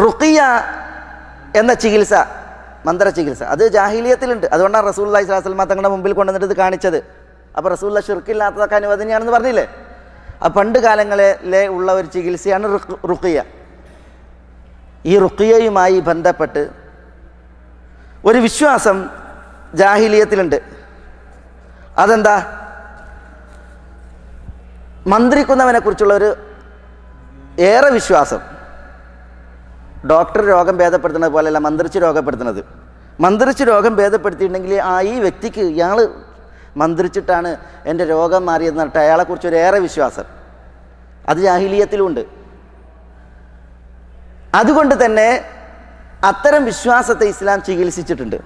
റുഖിയ എന്ന ചികിത്സ, മന്ത്ര ചികിത്സ, അത് ജാഹിലിയത്തിലുണ്ട്. അതുകൊണ്ടാണ് റസൂലുള്ളാഹി സ്വല്ലല്ലാഹു അലൈഹി വസല്ലം തങ്ങളുടെ മുമ്പിൽ കൊണ്ടുവന്നിട്ട് ഇത് കാണിച്ചത്. അപ്പോൾ റസൂലുള്ള ഷിർക്കില്ലാത്തതൊക്കെ അനുവദനീയാണെന്ന് പറഞ്ഞില്ലേ? ആ പണ്ട് കാലങ്ങളിലെ ഉള്ള ഒരു ചികിത്സയാണ് റുഖിയ. ഈ റുഖിയയുമായി ബന്ധപ്പെട്ട് ഒരു വിശ്വാസം ജാഹിലിയത്തിലുണ്ട്. അതെന്താ? മന്ത്രിക്കുന്നവനെ കുറിച്ചുള്ളൊരു ഏറെ വിശ്വാസം. ഡോക്ടർ രോഗം ഭേദപ്പെടുത്തുന്നത് പോലെയല്ല മന്ത്രിച്ച് രോഗപ്പെടുത്തുന്നത്. മന്ത്രിച്ച് രോഗം ഭേദപ്പെടുത്തിയിട്ടുണ്ടെങ്കിൽ ഈ വ്യക്തിക്ക് ഇയാൾ മന്ത്രിച്ചിട്ടാണ് എൻ്റെ രോഗം മാറിയെന്ന് പറഞ്ഞിട്ട് അയാളെക്കുറിച്ചൊരു ഏറെ വിശ്വാസം. അത് ജാഹിലിയത്തിലുമുണ്ട്. അതുകൊണ്ട് തന്നെ അത്തരം വിശ്വാസത്തെ ഇസ്ലാം ചികിത്സിച്ചിട്ടുണ്ട്.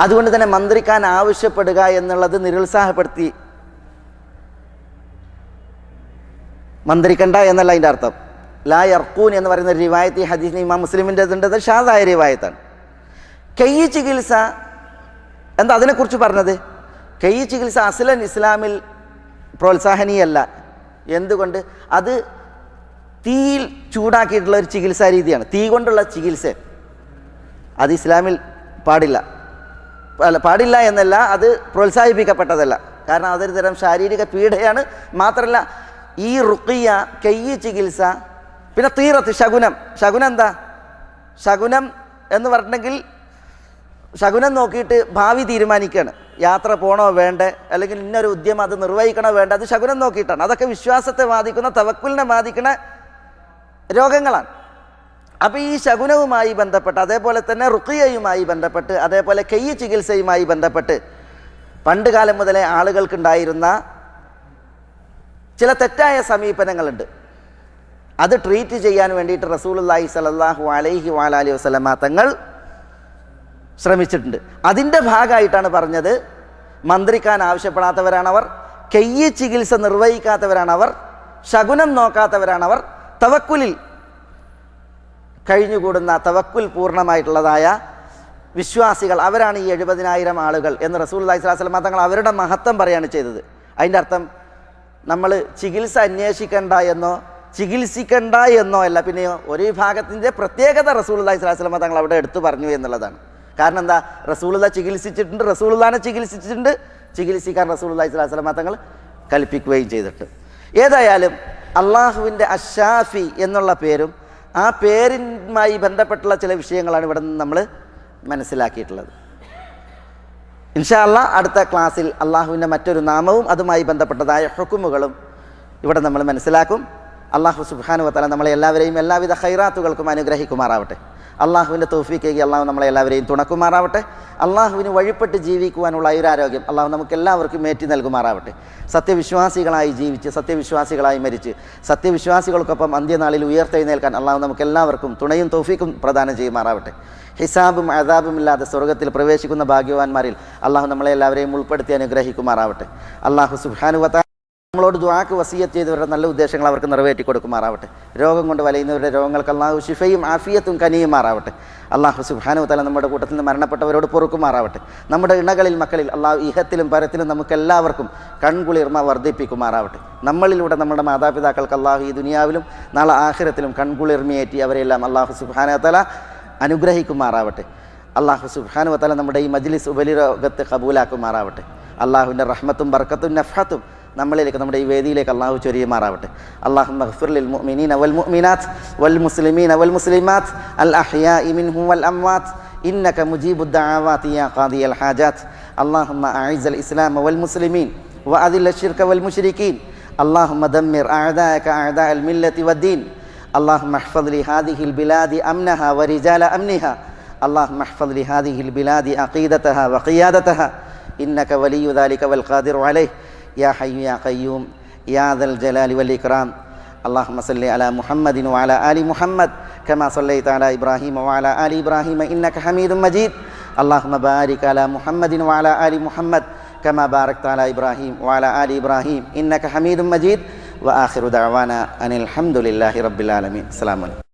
അതുകൊണ്ട് തന്നെ മന്ത്രിക്കാൻ ആവശ്യപ്പെടുക എന്നുള്ളത് നിരുത്സാഹപ്പെടുത്തി, മന്ത്രിക്കണ്ട എന്നല്ല അതിൻ്റെ അർത്ഥം. ലാ യർക്കൂൻ എന്ന് പറയുന്ന റിവായത്ത് ഈ ഹദീസിന് ഇമാം മുസ്ലിമിൻ്റെ ഉണ്ട്, ഷാദായ റിവായത്താണ്. കയ്യ് ചികിത്സ എന്താ അതിനെക്കുറിച്ച് പറഞ്ഞത്? കയ്യ് ചികിത്സ അസ്ലൻ ഇസ്ലാമിൽ പ്രോത്സാഹനീയല്ല. എന്തുകൊണ്ട്? അത് തീയിൽ ചൂടാക്കിയിട്ടുള്ള ഒരു ചികിത്സാ രീതിയാണ്. തീ കൊണ്ടുള്ള ചികിത്സ അത് ഇസ്ലാമിൽ പാടില്ല. പാടില്ല എന്നല്ല, അത് പ്രോത്സാഹിപ്പിക്കപ്പെട്ടതല്ല. കാരണം അതൊരു തരം ശാരീരിക പീഡയാണ്. മാത്രമല്ല ഈ റുഖിയ, കയ്യ് ചികിത്സ, പിന്നെ തീറത്ത് ശകുനം. ശകുനം എന്താ? ശകുനം എന്ന് പറഞ്ഞിട്ടുണ്ടെങ്കിൽ ശകുനം നോക്കിയിട്ട് ഭാവി തീരുമാനിക്കുകയാണ്. യാത്ര പോകണോ വേണ്ടേ, അല്ലെങ്കിൽ ഇന്നൊരു ഉദ്യമം അത് നിർവഹിക്കണോ വേണ്ട, അത് ശകുനം നോക്കിയിട്ടാണ്. അതൊക്കെ വിശ്വാസത്തെ ബാധിക്കുന്ന, തവക്കുലിനെ ബാധിക്കുന്ന രോഗങ്ങളാണ്. അപ്പോൾ ഈ ശകുനവുമായി ബന്ധപ്പെട്ട്, അതേപോലെ തന്നെ റുഖിയയുമായി ബന്ധപ്പെട്ട്, അതേപോലെ കയ്യ് ചികിത്സയുമായി ബന്ധപ്പെട്ട് പണ്ട് കാലം മുതലേ ആളുകൾക്കുണ്ടായിരുന്ന ചില തെറ്റായ സമീപനങ്ങളുണ്ട്. അത് ട്രീറ്റ് ചെയ്യാൻ വേണ്ടിയിട്ട് റസൂലുള്ളാഹി സ്വല്ലല്ലാഹു അലൈഹി വസല്ലമ തങ്ങൾ ശ്രമിച്ചിട്ടുണ്ട്. അതിൻ്റെ ഭാഗമായിട്ടാണ് പറഞ്ഞത്, മന്ത്രിക്കാൻ ആവശ്യപ്പെടാത്തവരാണവർ, കയ്യ് ചികിത്സ നിർവഹിക്കാത്തവരാണവർ, ശകുനം നോക്കാത്തവരാണവർ, തവക്കുലിൽ കഴിഞ്ഞുകൂടുന്ന, തവക്കുൽ പൂർണ്ണമായിട്ടുള്ളതായ വിശ്വാസികൾ, അവരാണ് ഈ 70,000 ആളുകൾ എന്ന് റസൂലുള്ളാഹി സ്വല്ലല്ലാഹു അലൈഹി വസല്ലം തങ്ങൾ അവരുടെ മഹത്വം പറയുകയാണ് ചെയ്തത്. അതിൻ്റെ അർത്ഥം നമ്മൾ ചികിത്സ അന്വേഷിക്കേണ്ട എന്നോ ചികിത്സിക്കേണ്ട എന്നോ അല്ല. പിന്നെയോ ഒരു വിഭാഗത്തിൻ്റെ പ്രത്യേകത റസൂലുള്ളാഹി സ്വല്ലല്ലാഹു അലൈഹി വസല്ലം തങ്ങൾ അവിടെ എടുത്തു പറഞ്ഞു എന്നുള്ളതാണ്. കാരണം എന്താ? റസൂലുള്ളാഹി ചികിത്സിച്ചിട്ടുണ്ട്, റസൂലുള്ളാഹിനെ ചികിത്സിച്ചിട്ടുണ്ട്, ചികിത്സിക്കാൻ റസൂലുള്ളാഹി സ്വല്ലല്ലാഹു അലൈഹി വസല്ലം തങ്ങൾ കൽപ്പിക്കുകയും ചെയ്തിട്ട്. ഏതായാലും അള്ളാഹുവിൻ്റെ അഷാഫി എന്നുള്ള പേരും ആ പേരുമായി ബന്ധപ്പെട്ടുള്ള ചില വിഷയങ്ങളാണ് ഇവിടെ നിന്ന് നമ്മൾ മനസ്സിലാക്കിയിട്ടുള്ളത്. ഇൻഷാ അല്ലാഹ് അടുത്ത ക്ലാസ്സിൽ അള്ളാഹുവിൻ്റെ മറ്റൊരു നാമവും അതുമായി ബന്ധപ്പെട്ടതായ ഹുക്കുമുകളും ഇവിടെ നമ്മൾ മനസ്സിലാക്കും. അള്ളാഹു സുബ്ഹാനഹു വ തആല നമ്മളെ എല്ലാവരെയും എല്ലാവിധ ഖൈറാത്തുകൾക്കും അനുഗ്രഹിക്കുമാറാവട്ടെ. അള്ളാഹുവിൻ്റെ തൗഫീഖേകി അള്ളാഹു നമ്മളെ എല്ലാവരെയും തുണക്കുമാറാവട്ടെ. അള്ളാഹുവിന് വഴിപ്പെട്ട് ജീവിക്കുവാനുള്ള ആയുരാരോഗ്യം അള്ളാഹു നമുക്ക് എല്ലാവർക്കും ഏറ്റി നൽകുമാറാവട്ടെ. സത്യവിശ്വാസികളായി ജീവിച്ച് സത്യവിശ്വാസികളായി മരിച്ച് സത്യവിശ്വാസികൾക്കൊപ്പം അന്ത്യനാളിൽ ഉയർത്തെഴുന്നേൽക്കാൻ അള്ളാഹു നമുക്ക് എല്ലാവർക്കും തുണയും തൗഫീഖും പ്രദാനം ചെയ്യുമാറാവട്ടെ. ഹിസാബും അദാബും ഇല്ലാതെ സ്വർഗത്തിൽ പ്രവേശിക്കുന്ന ഭാഗ്യവാന്മാരിൽ അള്ളാഹു നമ്മളെ എല്ലാവരെയും ഉൾപ്പെടുത്തി അനുഗ്രഹിക്കുമാറാവട്ടെ. അള്ളാഹു സുബ്ഹാനഹു വ തആല നമ്മളോട് ദുആക്ക് വസിയത്ത് ചെയ്തവരുടെ നല്ല ഉദ്ദേശങ്ങൾ അവർക്ക് നിറവേറ്റി കൊടുക്കുമാറാവട്ടെ. രോഗം കൊണ്ട് വലയുന്നവരുടെ രോഗങ്ങൾക്ക് അള്ളാഹു ശിഫയും ആഫിയത്തും കനിയുമാറാവട്ടെ. അള്ളാഹു സുബ്ഹാനഹു വ തആല നമ്മുടെ കൂട്ടത്തിൽ നിന്ന് മരണപ്പെട്ടവരോട് പൊറുക്കുമാറാവട്ടെ. നമ്മുടെ ഇണകളിൽ മക്കളിൽ അള്ളാഹു ഇഹത്തിലും പരത്തിലും നമുക്കെല്ലാവർക്കും കൺകുളിർമ വർദ്ധിപ്പിക്കുമാറാവട്ടെ. നമ്മളിലൂടെ നമ്മുടെ മാതാപിതാക്കൾക്ക് അള്ളാഹു ഈ ദുനിയാവിലും നാളെ ആഖിറത്തിലും കൺകുളിർമയേറ്റി അവരെല്ലാം അള്ളാഹു സുബ്ഹാനഹു വ തആല അനുഗ്രഹിക്കുമാറാവട്ടെ. അള്ളാഹു സുബ്ഹാനഹു വ തആല നമ്മുടെ ഈ മജ്ലിസ് ഉപരിലോകത്ത് ഖബൂലാക്കുമാറാവട്ടെ. അള്ളാഹുവിൻ്റെ റഹ്മത്തും ബർക്കത്തും നഫ്ഹത്തും നമ്മളിലേക്ക് നമ്മുടെ ഈ വേദിയിലേക്ക് അള്ളാഹു ചൊരിയുമാറാവട്ടെ. അല്ലാഹുമ്മ ഗ്ഫിർ ലിൽ മുഅ്മിനീന വൽ മുഅ്മിനാത്ത് വൽ മുസ്ലിമീന വൽ മുസ്ലിമാത്ത് അൽ അഹ്യാഇ മിൻഹും വൽ അംവാത്ത് ഇന്നക മുജീബുദ് ദഅവാതി യാ ഖാദിയൽ ഹാജാത്ത്. അല്ലാഹുമ്മ അഇസ്സൽ ഇസ്ലാമ വൽ മുസ്ലിമീൻ വഅദില്ല ശിർക വൽ മുശ്രികീൻ. അല്ലാഹുമ്മ ദമ്മിർ അഅദാഅക അഅദാഅൽ മില്ലത്തി വദ്ദീൻ. അല്ലാഹുമ്മ ഇഹ്ഫദ് ലി ഹാദിഹിൽ ബിലാദി അംനഹാ വറിജാല അംനിഹാ. അല്ലാഹുമ്മ ഇഹ്ഫദ് ലി ഹാദിഹിൽ ബിലാദി അഖീദതഹാ വഖിയാദതഹാ ഇന്നക വലിയ്യു ദാലിക വൽ ഖാദിറു അലൈഹി. യാ ഹയ്യു യാ ഖയ്യൂം യാ ദൽ ജലാലി വൽ ഇക്റാം. اللهم صل على محمد وعلى آل محمد كما صليت على إبراهيم وعلى آل إبراهيم إنك حميد مجيد اللهم بارك على محمد وعلى آل محمد كما باركت على إبراهيم وعلى آل إبراهيم إنك حميد مجيد وآخر دعوانا أن الحمد لله رب العالمين. السلام عليكم.